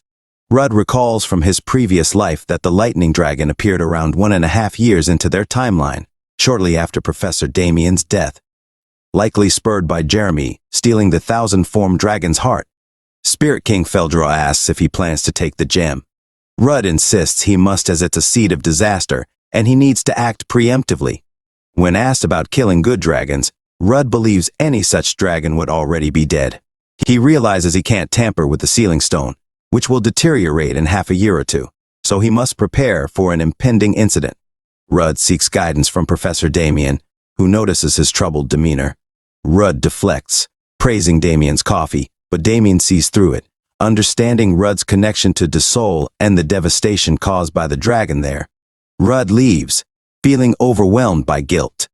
Rudd recalls from his previous life that the lightning dragon appeared around 1.5 years into their timeline, shortly after Professor Damien's death. Likely spurred by Jeremy, stealing the 1,000-form dragon's heart. Spirit King Feldro asks if he plans to take the gem. Rudd insists he must as it's a seed of disaster, and he needs to act preemptively. When asked about killing good dragons, Rudd believes any such dragon would already be dead. He realizes he can't tamper with the sealing stone, which will deteriorate in half a year or two, so he must prepare for an impending incident. Rudd seeks guidance from Professor Damien, who notices his troubled demeanor. Rudd deflects, praising Damien's coffee, but Damien sees through it, understanding Rudd's connection to Desoul and the devastation caused by the dragon there. Rudd leaves, feeling overwhelmed by guilt.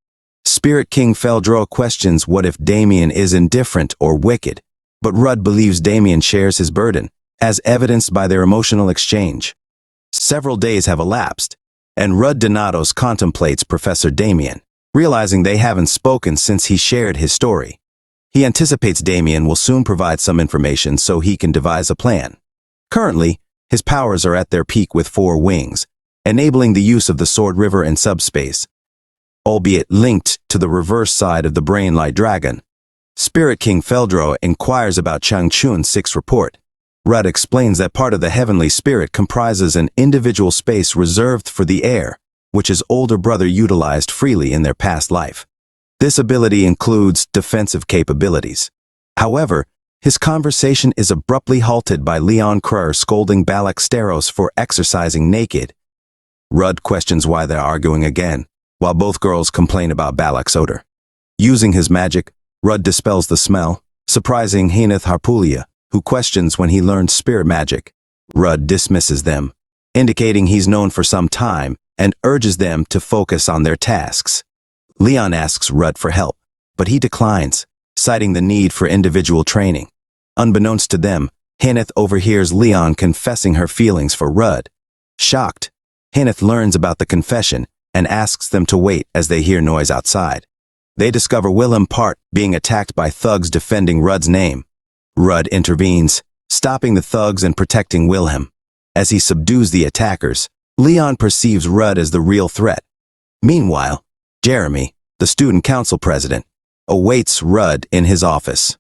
Spirit King Feldro questions what if Damien is indifferent or wicked, but Rudd believes Damien shares his burden, as evidenced by their emotional exchange. Several days have elapsed, and Rudd Donatos contemplates Professor Damien, realizing they haven't spoken since he shared his story. He anticipates Damien will soon provide some information so he can devise a plan. Currently, his powers are at their peak with 4 wings, enabling the use of the Sword River in subspace. albeit linked to the reverse side of the brain light dragon. Spirit King Feldro inquires about Changchun's sixth report. Rudd explains that part of the heavenly spirit comprises an individual space reserved for the heir, which his older brother utilized freely in their past life. This ability includes defensive capabilities. However, his conversation is abruptly halted by Leon Krur scolding Balak Steros for exercising naked. Rudd questions why they're arguing again, while both girls complain about Balak's odor. Using his magic, Rudd dispels the smell, surprising Haneth Harpulia, who questions when he learned spirit magic. Rudd dismisses them, indicating he's known for some time, and urges them to focus on their tasks. Leon asks Rudd for help, but he declines, citing the need for individual training. Unbeknownst to them, Haneth overhears Leon confessing her feelings for Rudd. Shocked, Haneth learns about the confession and asks them to wait as they hear noise outside. They discover Willem Part being attacked by thugs defending Rudd's name. Rudd intervenes, stopping the thugs and protecting Wilhelm. As he subdues the attackers, Leon perceives Rudd as the real threat. Meanwhile, Jeremy, the student council president, awaits Rudd in his office.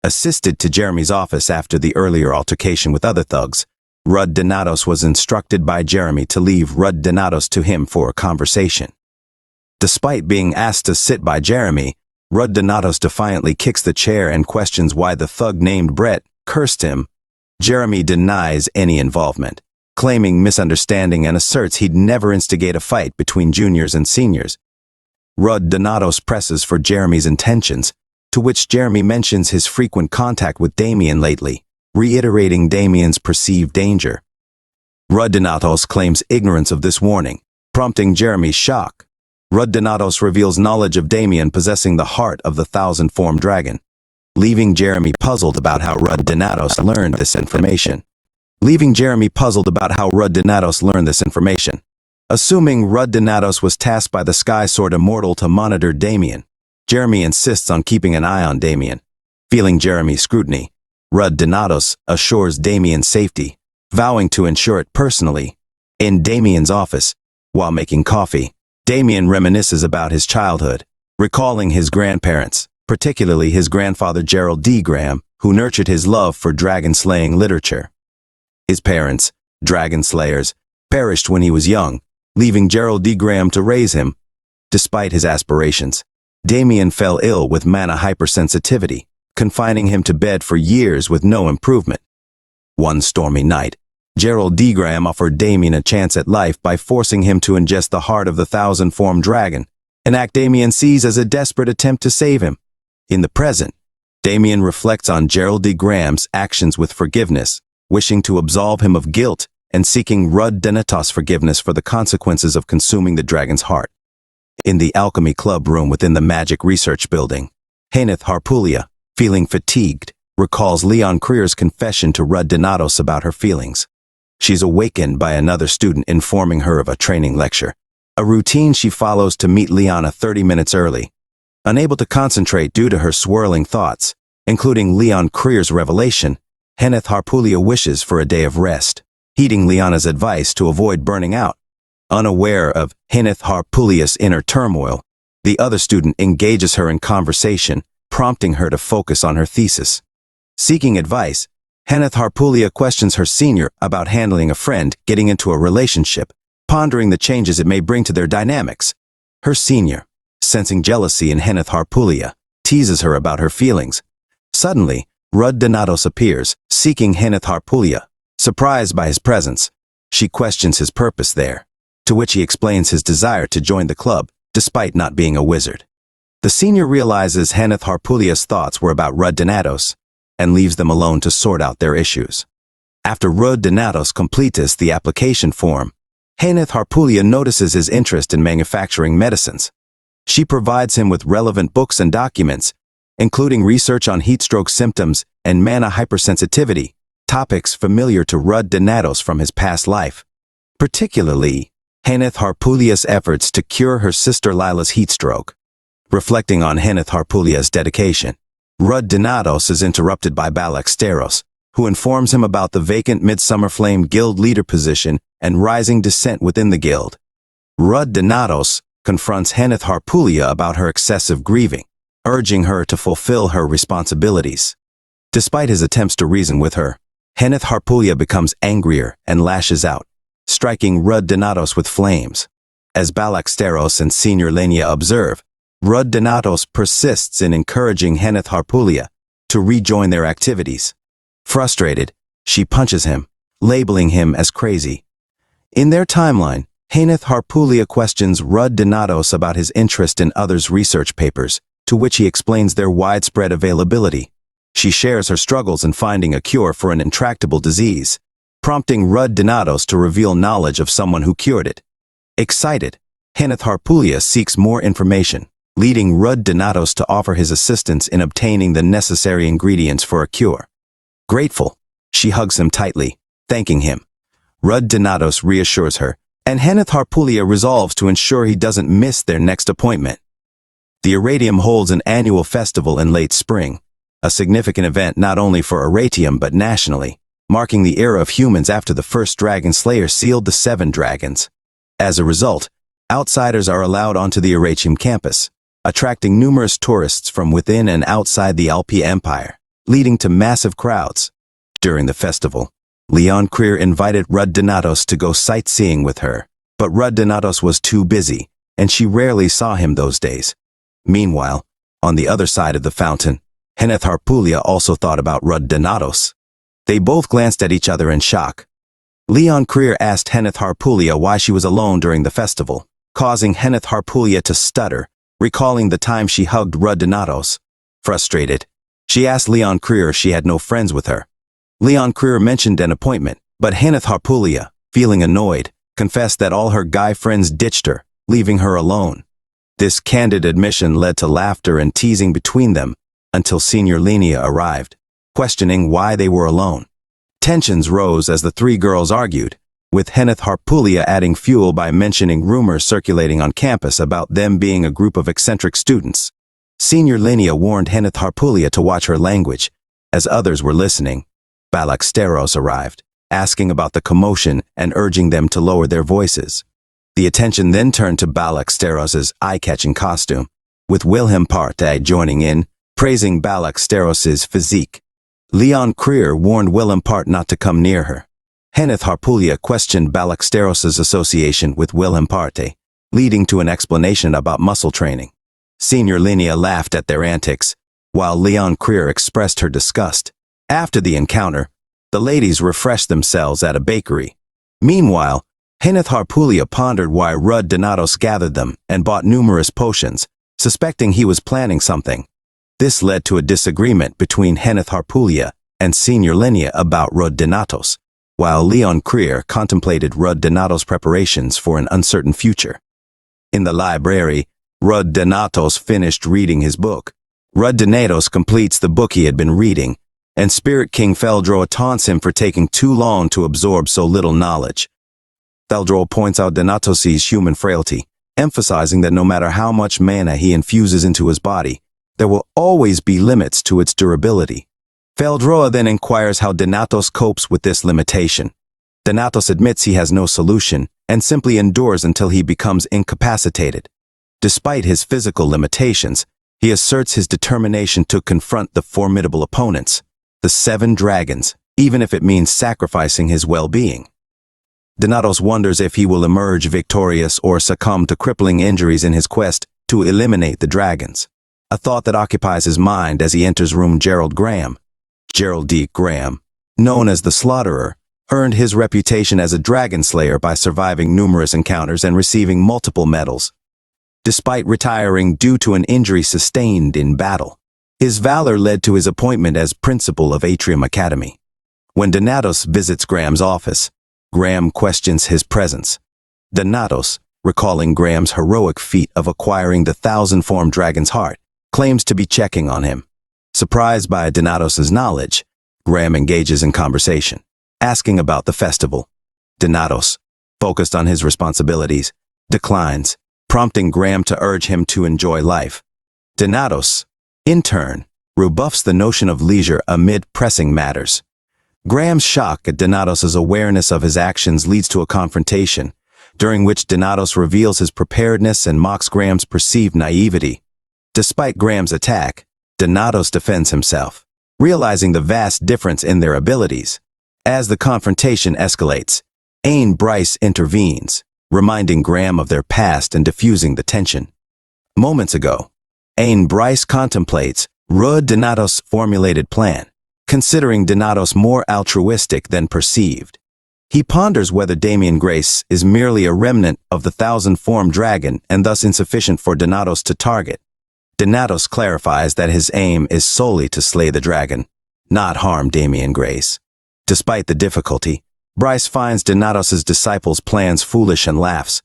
Assisted to Jeremy's office after the earlier altercation with other thugs, Rudd Donatos was instructed by Jeremy to leave Rudd Donatos to him for a conversation. Despite being asked to sit by Jeremy, Rudd Donatos defiantly kicks the chair and questions why the thug named Brett cursed him. Jeremy denies any involvement, claiming misunderstanding and asserts he'd never instigate a fight between juniors and seniors. Rudd Donatos presses for Jeremy's intentions, to which Jeremy mentions his frequent contact with Damien lately, reiterating Damien's perceived danger. Rudd Donatos claims ignorance of this warning, prompting Jeremy's shock. Rudd Donatos reveals knowledge of Damien possessing the heart of the thousand-formed dragon, leaving Jeremy puzzled about how Rudd Donatos learned this information. Assuming Rudd Donatos was tasked by the Sky Sword Immortal to monitor Damien, Jeremy insists on keeping an eye on Damien. Feeling Jeremy's scrutiny, Rudd Donatos assures Damien's safety, vowing to ensure it personally. In Damien's office, while making coffee, Damien reminisces about his childhood, recalling his grandparents, particularly his grandfather Gerald D. Graham, who nurtured his love for dragon-slaying literature. His parents, dragon slayers, perished when he was young, leaving Gerald D. Graham to raise him. Despite his aspirations, Damien fell ill with mana hypersensitivity, confining him to bed for years with no improvement. One stormy night, Gerald D. Graham offered Damien a chance at life by forcing him to ingest the heart of the thousand-formed dragon, an act Damien sees as a desperate attempt to save him. In the present, Damien reflects on Gerald D. Graham's actions with forgiveness, wishing to absolve him of guilt and seeking Rudd Donatos' forgiveness for the consequences of consuming the dragon's heart. In the Alchemy Club room within the Magic Research Building, Haneth Harpulia, feeling fatigued, recalls Leon Krier's confession to Rudd Donatos about her feelings. She's awakened by another student informing her of a training lecture, a routine she follows to meet Leona 30 minutes early. Unable to concentrate due to her swirling thoughts, including Leon Krier's revelation, Haneth Harpulia wishes for a day of rest, heeding Leona's advice to avoid burning out. Unaware of Haneth Harpulia's inner turmoil, the other student engages her in conversation, prompting her to focus on her thesis. Seeking advice, Haneth Harpulia questions her senior about handling a friend getting into a relationship, pondering the changes it may bring to their dynamics. Her senior, sensing jealousy in Haneth Harpulia, teases her about her feelings. Suddenly, Rudd Donatos appears, seeking Haneth Harpulia. Surprised by his presence, she questions his purpose there, to which he explains his desire to join the club, despite not being a wizard. The senior realizes Haneth Harpulia's thoughts were about Rudd Donatos, and leaves them alone to sort out their issues. After Rudd Donatos completes the application form, Haneth Harpulia notices his interest in manufacturing medicines. She provides him with relevant books and documents, including research on heatstroke symptoms and mana hypersensitivity, topics familiar to Rudd Donatos from his past life. Particularly, Haneth Harpulia's efforts to cure her sister Lila's heatstroke. Reflecting on Haneth Harpulia's dedication, Rudd Donatos is interrupted by Balak Steros, who informs him about the vacant Midsummer Flame Guild leader position and rising dissent within the guild. Rudd Donatos, confronts Heneth Harpulia about her excessive grieving, urging her to fulfill her responsibilities. Despite his attempts to reason with her, Heneth Harpulia becomes angrier and lashes out, striking Rud Donatos with flames. As Balaksteros and Senior Lenia observe, Rud Donatos persists in encouraging Heneth Harpulia to rejoin their activities. Frustrated, she punches him, labeling him as crazy. In their timeline, Heneth Harpulia questions Rud Donatos about his interest in others' research papers, to which he explains their widespread availability. She shares her struggles in finding a cure for an intractable disease, prompting Rud Donatos to reveal knowledge of someone who cured it. Excited, Heneth Harpulia seeks more information, leading Rud Donatos to offer his assistance in obtaining the necessary ingredients for a cure. Grateful, she hugs him tightly, thanking him. Rud Donatos reassures her, and Heneth Harpulia resolves to ensure he doesn't miss their next appointment. The Aratium holds an annual festival in late spring, a significant event not only for Aratium but nationally, marking the era of humans after the first dragon slayer sealed the 7 dragons. As a result, outsiders are allowed onto the Aratium campus, attracting numerous tourists from within and outside the Alpi Empire, leading to massive crowds. During the festival, Leon Creer invited Rud Donatos to go sightseeing with her, but Rud Donatos was too busy, and she rarely saw him those days. Meanwhile, on the other side of the fountain, Heneth Harpulia also thought about Rud Donatos. They both glanced at each other in shock. Leon Creer asked Heneth Harpulia why she was alone during the festival, causing Heneth Harpulia to stutter, recalling the time she hugged Rud Donatos. Frustrated, she asked Leon Creer if she had no friends with her. Leon Creer mentioned an appointment, but Heneth Harpulia, feeling annoyed, confessed that all her guy friends ditched her, leaving her alone. This candid admission led to laughter and teasing between them until Senior Lenia arrived, questioning why they were alone. Tensions rose as the 3 girls argued, with Heneth Harpulia adding fuel by mentioning rumors circulating on campus about them being a group of eccentric students. Senior Lenia warned Heneth Harpulia to watch her language. As others were listening, Balaksteros arrived, asking about the commotion and urging them to lower their voices. The attention then turned to Balaksteros's eye-catching costume, with Wilhelm Partey joining in, praising Balaksteros's physique. Leon Creer warned Wilhelm Part not to come near her. Heneth Harpulia questioned Balaksteros's association with Wilhelm Partey, leading to an explanation about muscle training. Senior Lenia laughed at their antics, while Leon Creer expressed her disgust. After the encounter, the ladies refreshed themselves at a bakery. Meanwhile, Heneth Harpulia pondered why Rud Donatos gathered them and bought numerous potions, suspecting he was planning something. This led to a disagreement between Heneth Harpulia and Senior Lenia about Rud Donatos, while Leon Creer contemplated Rud Donatos' preparations for an uncertain future. In the library, Rud Donatos finished reading his book. Rud Donatos completes the book he had been reading, and Spirit King Feldroa taunts him for taking too long to absorb so little knowledge. Feldroa points out Donatos' human frailty, emphasizing that no matter how much mana he infuses into his body, there will always be limits to its durability. Feldroa then inquires how Donatos copes with this limitation. Donatos admits he has no solution and simply endures until he becomes incapacitated. Despite his physical limitations, he asserts his determination to confront the formidable opponents, the 7 dragons, even if it means sacrificing his well-being. Donatos wonders if he will emerge victorious or succumb to crippling injuries in his quest to eliminate the dragons, a thought that occupies his mind as he enters room Gerald Graham. Gerald D. Graham, known as the Slaughterer, earned his reputation as a dragon slayer by surviving numerous encounters and receiving multiple medals. Despite retiring due to an injury sustained in battle, his valor led to his appointment as principal of Atrium Academy. When Donatos visits Graham's office, Graham questions his presence. Donatos, recalling Graham's heroic feat of acquiring the 1,000-form dragon's heart, claims to be checking on him. Surprised by Donatos' knowledge, Graham engages in conversation, asking about the festival. Donatos, focused on his responsibilities, declines, prompting Graham to urge him to enjoy life. Donatos, in turn, rebuffs the notion of leisure amid pressing matters. Graham's shock at Donatos' awareness of his actions leads to a confrontation, during which Donatos reveals his preparedness and mocks Graham's perceived naivety. Despite Graham's attack, Donatos defends himself, realizing the vast difference in their abilities. As the confrontation escalates, Ain Bryce intervenes, reminding Graham of their past and diffusing the tension. Moments ago, Ain Bryce contemplates Donatos' formulated plan, considering Donatos more altruistic than perceived. He ponders whether Damian Grace is merely a remnant of the thousand-formed dragon and thus insufficient for Donatos to target. Donatos clarifies that his aim is solely to slay the dragon, not harm Damian Grace. Despite the difficulty, Bryce finds Donatos' disciples' plans foolish and laughs.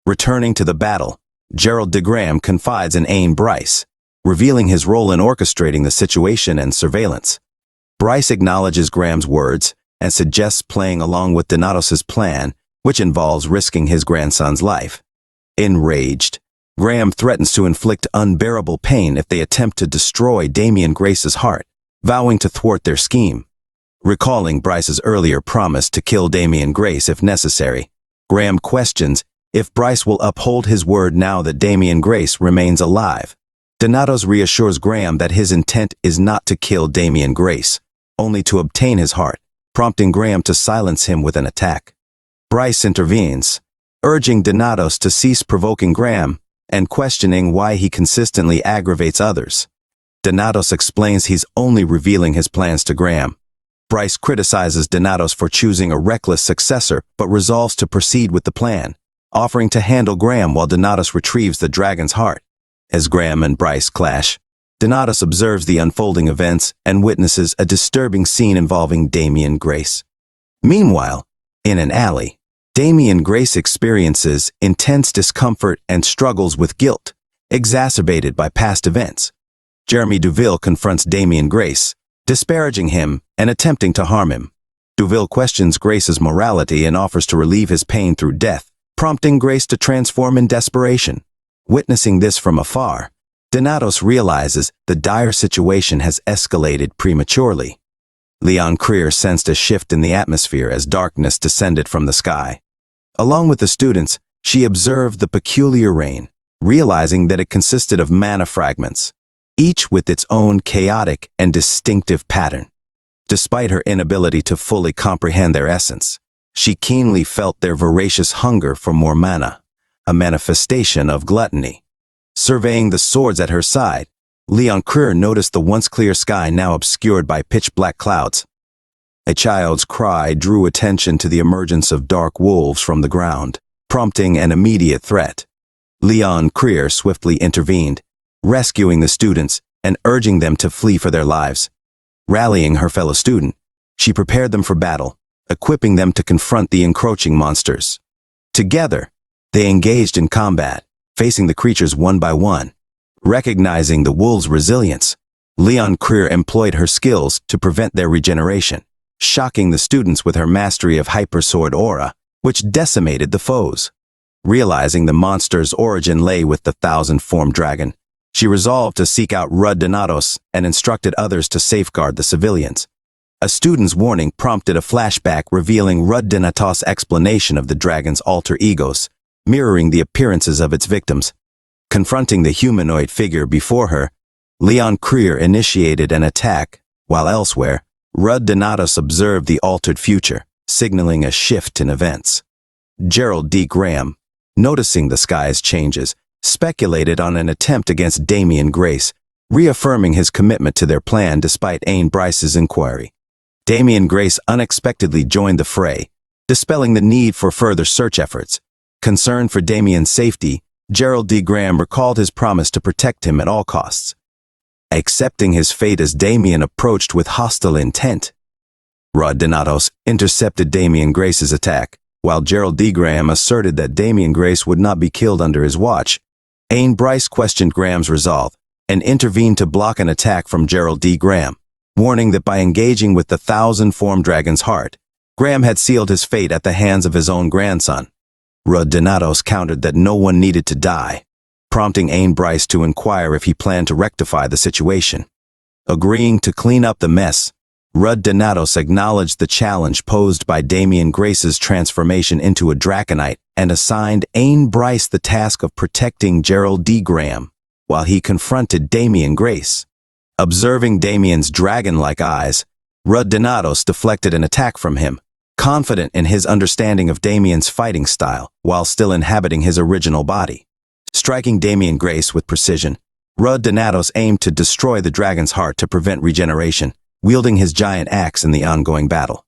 Returning to the battle, Gerald de Graham confides in Ain Bryce, revealing his role in orchestrating the situation and surveillance. Bryce acknowledges Graham's words and suggests playing along with Donatos' plan, which involves risking his grandson's life. Enraged, Graham threatens to inflict unbearable pain if they attempt to destroy Damian Grace's heart, vowing to thwart their scheme. Recalling Bryce's earlier promise to kill Damian Grace if necessary, Graham questions if Bryce will uphold his word now that Damian Grace remains alive. Donatos reassures Graham that his intent is not to kill Damian Grace, only to obtain his heart, prompting Graham to silence him with an attack. Bryce intervenes, urging Donatos to cease provoking Graham and questioning why he consistently aggravates others. Donatos explains he's only revealing his plans to Graham. Bryce criticizes Donatos for choosing a reckless successor but resolves to proceed with the plan, offering to handle Graham while Donatos retrieves the dragon's heart. As Graham and Bryce clash, Donatos observes the unfolding events and witnesses a disturbing scene involving Damian Grace. Meanwhile, in an alley, Damian Grace experiences intense discomfort and struggles with guilt, exacerbated by past events. Jeremy Duville confronts Damian Grace, disparaging him and attempting to harm him. Duville questions Grace's morality and offers to relieve his pain through death, prompting Grace to transform in desperation. Witnessing this from afar, Donatos realizes the dire situation has escalated prematurely. Leon Creer sensed a shift in the atmosphere as darkness descended from the sky. Along with the students, she observed the peculiar rain, realizing that it consisted of mana fragments, each with its own chaotic and distinctive pattern. Despite her inability to fully comprehend their essence, she keenly felt their voracious hunger for more mana, a manifestation of gluttony. Surveying the swords at her side, Leon Creer noticed the once clear sky now obscured by pitch-black clouds. A child's cry drew attention to the emergence of dark wolves from the ground, prompting an immediate threat. Leon Creer swiftly intervened, rescuing the students and urging them to flee for their lives. Rallying her fellow student, she prepared them for battle, equipping them to confront the encroaching monsters. Together, they engaged in combat, facing the creatures one by one. Recognizing the wolves' resilience, Leon Creer employed her skills to prevent their regeneration, shocking the students with her mastery of Hypersword Aura, which decimated the foes. Realizing the monster's origin lay with the thousand-formed dragon, she resolved to seek out Donatos and instructed others to safeguard the civilians. A student's warning prompted a flashback revealing Donatos' explanation of the dragon's alter egos, mirroring the appearances of its victims. Confronting the humanoid figure before her, Leon Creer initiated an attack, while elsewhere, Donatos observed the altered future, signaling a shift in events. Gerald D. Graham, noticing the sky's changes, speculated on an attempt against Damian Grace, reaffirming his commitment to their plan despite Ain Bryce's inquiry. Damian Grace unexpectedly joined the fray, dispelling the need for further search efforts. Concerned for Damian's safety, Gerald D. Graham recalled his promise to protect him at all costs. Accepting his fate as Damian approached with hostile intent, Donatos intercepted Damian Grace's attack, while Gerald D. Graham asserted that Damian Grace would not be killed under his watch. Ain Bryce questioned Graham's resolve and intervened to block an attack from Gerald D. Graham, warning that by engaging with the thousand-formed dragon's heart, Graham had sealed his fate at the hands of his own grandson. Donatos countered that no one needed to die, prompting Ain Bryce to inquire if he planned to rectify the situation. Agreeing to clean up the mess, Rudd Donatos acknowledged the challenge posed by Damian Grace's transformation into a Draconite and assigned Ain Bryce the task of protecting Gerald D. Graham, while he confronted Damian Grace. Observing Damian's dragon-like eyes, Rudd Donatos deflected an attack from him, confident in his understanding of Damian's fighting style while still inhabiting his original body. Striking Damian Grace with precision, Rudd Donatos aimed to destroy the dragon's heart to prevent regeneration, wielding his giant axe in the ongoing battle.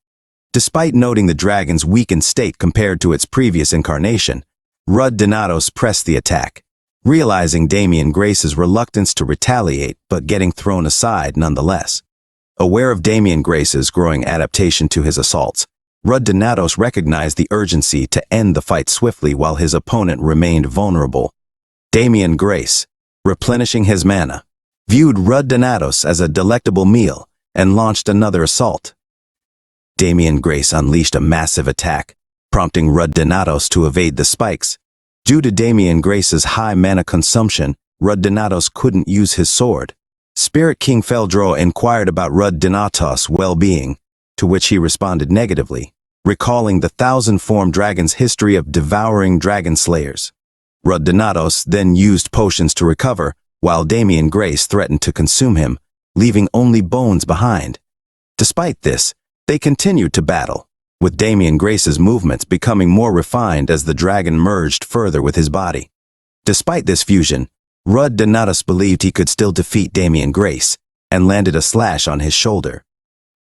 Despite noting the dragon's weakened state compared to its previous incarnation, Rudd Donatos pressed the attack, realizing Damian Grace's reluctance to retaliate but getting thrown aside nonetheless. Aware of Damian Grace's growing adaptation to his assaults, Rudd Donatos recognized the urgency to end the fight swiftly while his opponent remained vulnerable. Damian Grace, replenishing his mana, viewed Rudd Donatos as a delectable meal and launched another assault. Damian Grace unleashed a massive attack, prompting Rudd Donatos to evade the spikes. Due to Damian Grace's high mana consumption, Rudd Donatos couldn't use his sword. Spirit King Feldro inquired about Rudd Donatos' well-being, to which he responded negatively, recalling the thousand-form dragon's history of devouring dragon slayers. Rudd Donatos then used potions to recover, while Damian Grace threatened to consume him, leaving only bones behind. Despite this, they continued to battle, with Damian Grace's movements becoming more refined as the dragon merged further with his body. Despite this fusion, Rudd Donatos believed he could still defeat Damian Grace, and landed a slash on his shoulder.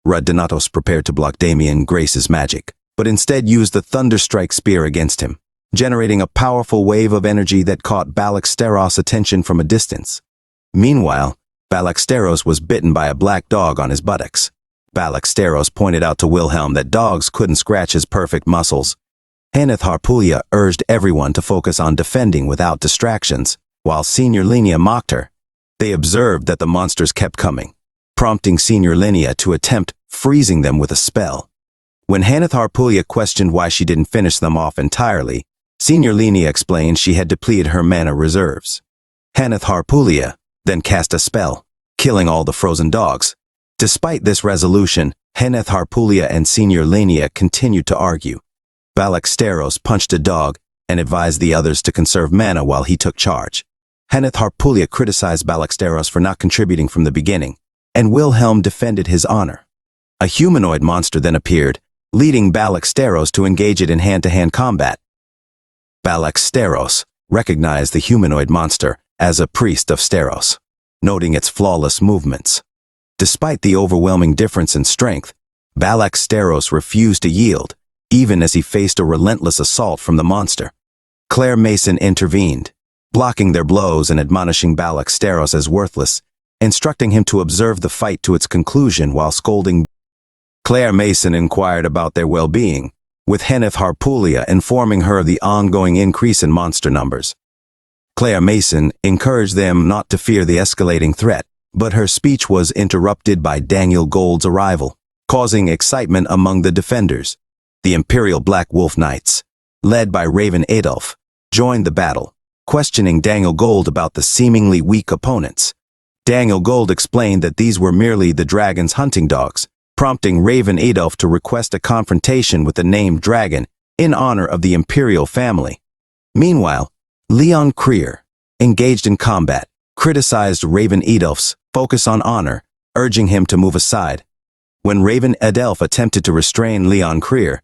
Rudd Donatos prepared to block Damian Grace's magic, but instead used the Thunderstrike Spear against him, generating a powerful wave of energy that caught Balaxteros' attention from a distance. Meanwhile, Balaxteros was bitten by a black dog on his buttocks. Balaxteros pointed out to Wilhelm that dogs couldn't scratch his perfect muscles. Haneth Harpulia urged everyone to focus on defending without distractions, while Senior Linnea mocked her. They observed that the monsters kept coming, prompting Senior Linnea to attempt freezing them with a spell. When Haneth Harpulia questioned why she didn't finish them off entirely, Senior Linnea explained she had depleted her mana reserves. Haneth Harpulia then cast a spell, killing all the frozen dogs. Despite this resolution, Haneth Harpulia and Senior Linnea continued to argue. Balaxteros punched a dog and advised the others to conserve mana while he took charge. Haneth Harpulia criticized Balaxteros for not contributing from the beginning, and Wilhelm defended his honor. A humanoid monster then appeared, leading Balaxteros to engage it in hand-to-hand combat. Balaxteros recognized the humanoid monster as a priest of Steros, noting its flawless movements. Despite the overwhelming difference in strength, Balaxteros refused to yield, even as he faced a relentless assault from the monster. Claire Mason intervened, blocking their blows and admonishing Balaxteros as worthless, instructing him to observe the fight to its conclusion while scolding. Claire Mason inquired about their well-being, with Haneth Harpulia informing her of the ongoing increase in monster numbers. Claire Mason encouraged them not to fear the escalating threat, but her speech was interrupted by Daniel Gold's arrival, causing excitement among the defenders. The Imperial Black Wolf Knights, led by Raven Adolf, joined the battle, questioning Daniel Gold about the seemingly weak opponents. Daniel Gold explained that these were merely the dragon's hunting dogs, prompting Raven Adolf to request a confrontation with the named dragon in honor of the Imperial family. Meanwhile, Leon Krier, engaged in combat, criticized Raven Adolf's focus on honor, urging him to move aside. When Raven Adolf attempted to restrain Leon Krier,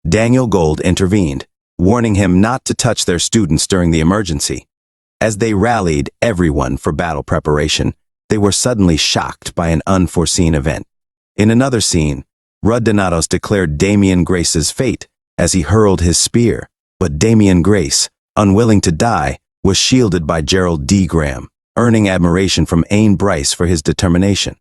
Daniel Gold intervened, warning him not to touch their students during the emergency. As they rallied everyone for battle preparation, they were suddenly shocked by an unforeseen event. In another scene, Rudd Donatos declared Damian Grace's fate as he hurled his spear, but Damian Grace, unwilling to die, was shielded by Gerald D. Graham, earning admiration from Ain Bryce for his determination.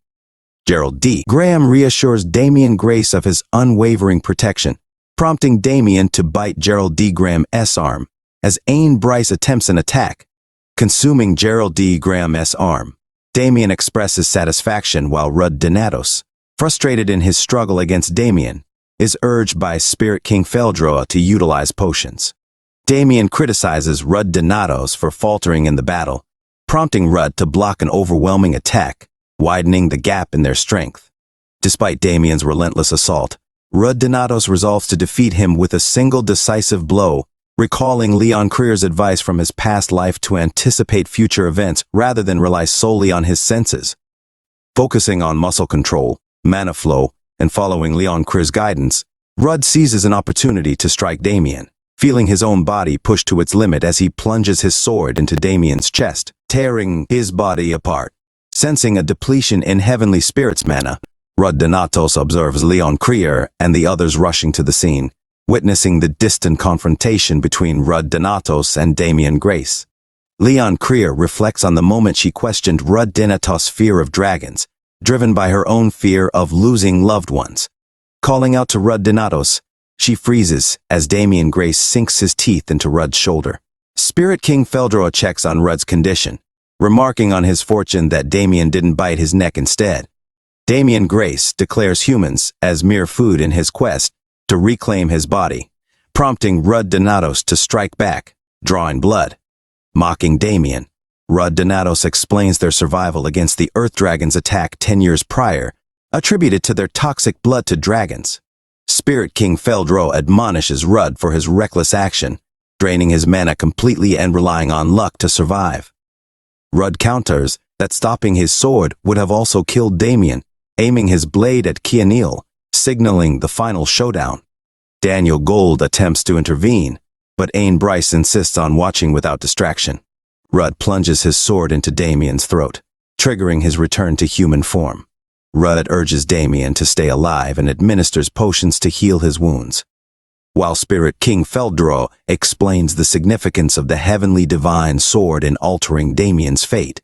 Gerald D. Graham reassures Damian Grace of his unwavering protection, prompting Damian to bite Gerald D. Graham's arm, as Ain Bryce attempts an attack, consuming Gerald D. Graham's arm. Damian expresses satisfaction while Rudd Donatos, frustrated in his struggle against Damian, is urged by Spirit King Feldroa to utilize potions. Damian criticizes Rudd Donatos for faltering in the battle, prompting Rudd to block an overwhelming attack, widening the gap in their strength. Despite Damien's relentless assault, Rudd Donatos resolves to defeat him with a single decisive blow, recalling Leon Creer's advice from his past life to anticipate future events rather than rely solely on his senses. Focusing on muscle control, mana flow, and following Leon Creer's guidance, Rudd seizes an opportunity to strike Damien, feeling his own body pushed to its limit as he plunges his sword into Damien's chest, tearing his body apart. Sensing a depletion in Heavenly Spirit's mana, Rudd Donatos observes Leon Creer and the others rushing to the scene, witnessing the distant confrontation between Rudd Donatos and Damien Grace. Leon Creer reflects on the moment she questioned Rudd Donatos' fear of dragons, driven by her own fear of losing loved ones. Calling out to Rudd Donatos, she freezes as Damien Grace sinks his teeth into Rudd's shoulder. Spirit King Feldroa checks on Rudd's condition, remarking on his fortune that Damien didn't bite his neck instead. Damien Grace declares humans as mere food in his quest to reclaim his body, prompting Rudd Donatos to strike back, drawing blood. Mocking Damien, Rudd Donatos explains their survival against the Earth Dragon's attack 10 years prior, attributed to their toxic blood to dragons. Spirit King Feldro admonishes Rudd for his reckless action, draining his mana completely and relying on luck to survive. Rudd counters that stopping his sword would have also killed Damien, aiming his blade at Keanil, signaling the final showdown. Daniel Gold attempts to intervene, but Ain Bryce insists on watching without distraction. Rudd plunges his sword into Damien's throat, triggering his return to human form. Rudd urges Damien to stay alive and administers potions to heal his wounds, while Spirit King Feldro explains the significance of the heavenly divine sword in altering Damien's fate.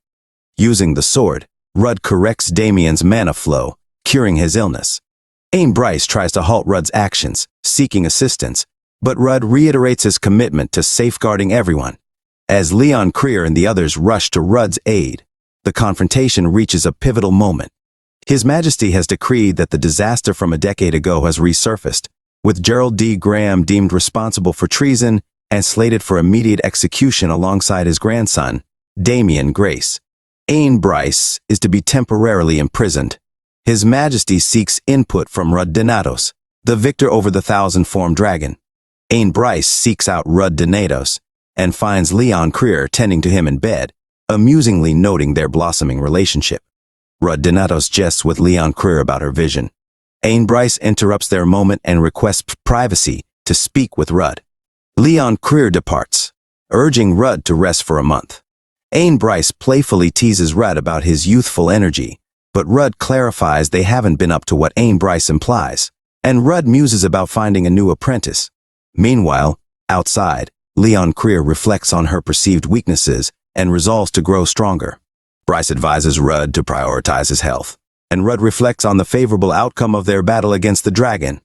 Using the sword, Rudd corrects Damien's mana flow, curing his illness. Ain Bryce tries to halt Rudd's actions, seeking assistance, but Rudd reiterates his commitment to safeguarding everyone. As Leon Creer and the others rush to Rudd's aid, the confrontation reaches a pivotal moment. His Majesty has decreed that the disaster from a decade ago has resurfaced, with Gerald D. Graham deemed responsible for treason and slated for immediate execution alongside his grandson, Damien Grace. Ain Bryce is to be temporarily imprisoned. His Majesty seeks input from Rudd Donatos, the victor over the thousand-formed dragon. Ain Bryce seeks out Rudd Donatos and finds Leon Creer tending to him in bed, amusingly noting their blossoming relationship. Rudd Donatos jests with Leon Creer about her vision. Ain Bryce interrupts their moment and requests privacy to speak with Rudd. Leon Creer departs, urging Rudd to rest for a month. Ain Bryce playfully teases Rudd about his youthful energy, but Rudd clarifies they haven't been up to what Ain Bryce implies, and Rudd muses about finding a new apprentice. Meanwhile, outside, Leon Creer reflects on her perceived weaknesses and resolves to grow stronger. Bryce advises Rudd to prioritize his health, and Rudd reflects on the favorable outcome of their battle against the dragon.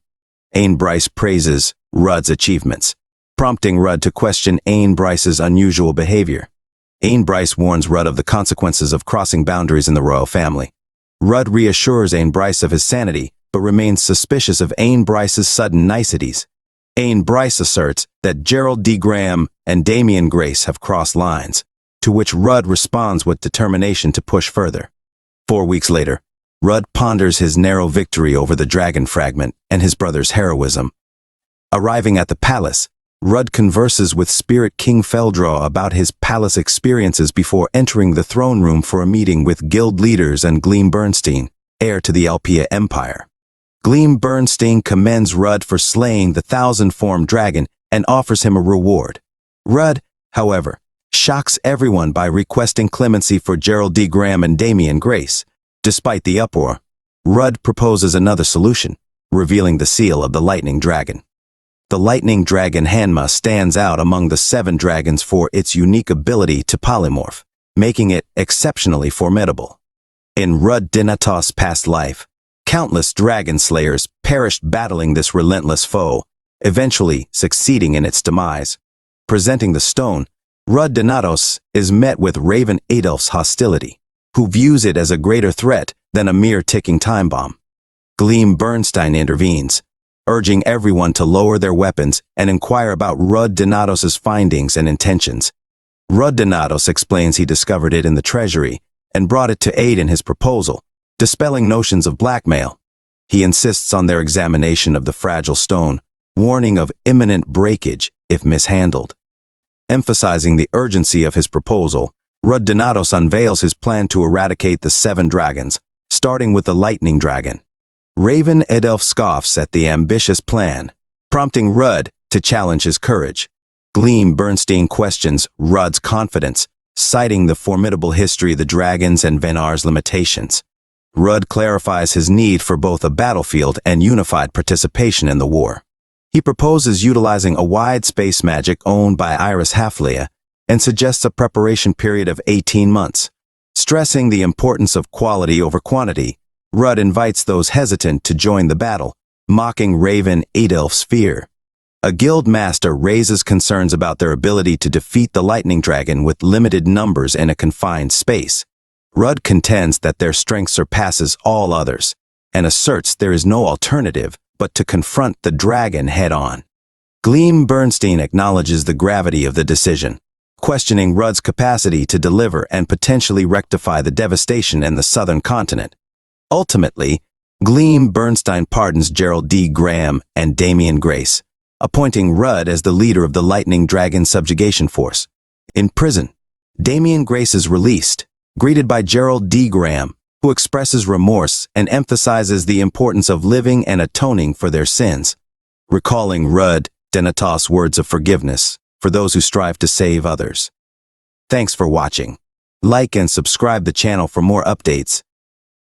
Ain Bryce praises Rudd's achievements, prompting Rudd to question Ain Bryce's unusual behavior. Ain Bryce warns Rudd of the consequences of crossing boundaries in the royal family. Rudd reassures Ain Bryce of his sanity, but remains suspicious of Ain Bryce's sudden niceties. Ain Bryce asserts that Gerald D. Graham and Damien Grace have crossed lines, to which Rudd responds with determination to push further. 4 weeks later, Rudd ponders his narrow victory over the dragon fragment and his brother's heroism. Arriving at the palace, Rudd converses with Spirit King Feldro about his palace experiences before entering the throne room for a meeting with guild leaders and Gleam Bernstein, heir to the Elpia Empire. Gleam Bernstein commends Rudd for slaying the thousand-formed dragon and offers him a reward. Rudd, however, shocks everyone by requesting clemency for Gerald D. Graham and Damien Grace. Despite the uproar, Rudd proposes another solution, revealing the seal of the lightning dragon. The lightning dragon Hanma stands out among the 7 dragons for its unique ability to polymorph, making it exceptionally formidable. In Rudd Donatos' past life, countless dragon slayers perished battling this relentless foe, eventually succeeding in its demise. Presenting the stone, Rudd Donatos is met with Raven Adolf's hostility, who views it as a greater threat than a mere ticking time bomb. Gleam Bernstein intervenes, urging everyone to lower their weapons and inquire about Rudd Donatos' findings and intentions. Rudd Donatos explains he discovered it in the treasury and brought it to aid in his proposal, dispelling notions of blackmail. He insists on their examination of the fragile stone, warning of imminent breakage if mishandled. Emphasizing the urgency of his proposal, Donatos unveils his plan to eradicate the 7 dragons, starting with the lightning dragon. Raven Edelf scoffs at the ambitious plan, prompting Rudd to challenge his courage. Gleam Bernstein questions Rudd's confidence, citing the formidable history of the dragons and Venar's limitations. Rudd clarifies his need for both a battlefield and unified participation in the war. He proposes utilizing a wide space magic owned by Iris Haflia and suggests a preparation period of 18 months. Stressing the importance of quality over quantity, Rudd invites those hesitant to join the battle, mocking Raven Edelf's fear. A guild master raises concerns about their ability to defeat the lightning dragon with limited numbers in a confined space. Rudd contends that their strength surpasses all others, and asserts there is no alternative but to confront the dragon head-on. Gleam Bernstein acknowledges the gravity of the decision, questioning Rudd's capacity to deliver and potentially rectify the devastation in the southern continent. Ultimately, Gleam Bernstein pardons Gerald D. Graham and Damian Grace, appointing Rudd as the leader of the Lightning Dragon Subjugation Force. In prison, Damian Grace is released, greeted by Gerald D. Graham, who expresses remorse and emphasizes the importance of living and atoning for their sins, recalling Rudd Donatos' words of forgiveness for those who strive to save others. Thanks for watching. Like and subscribe the channel for more updates,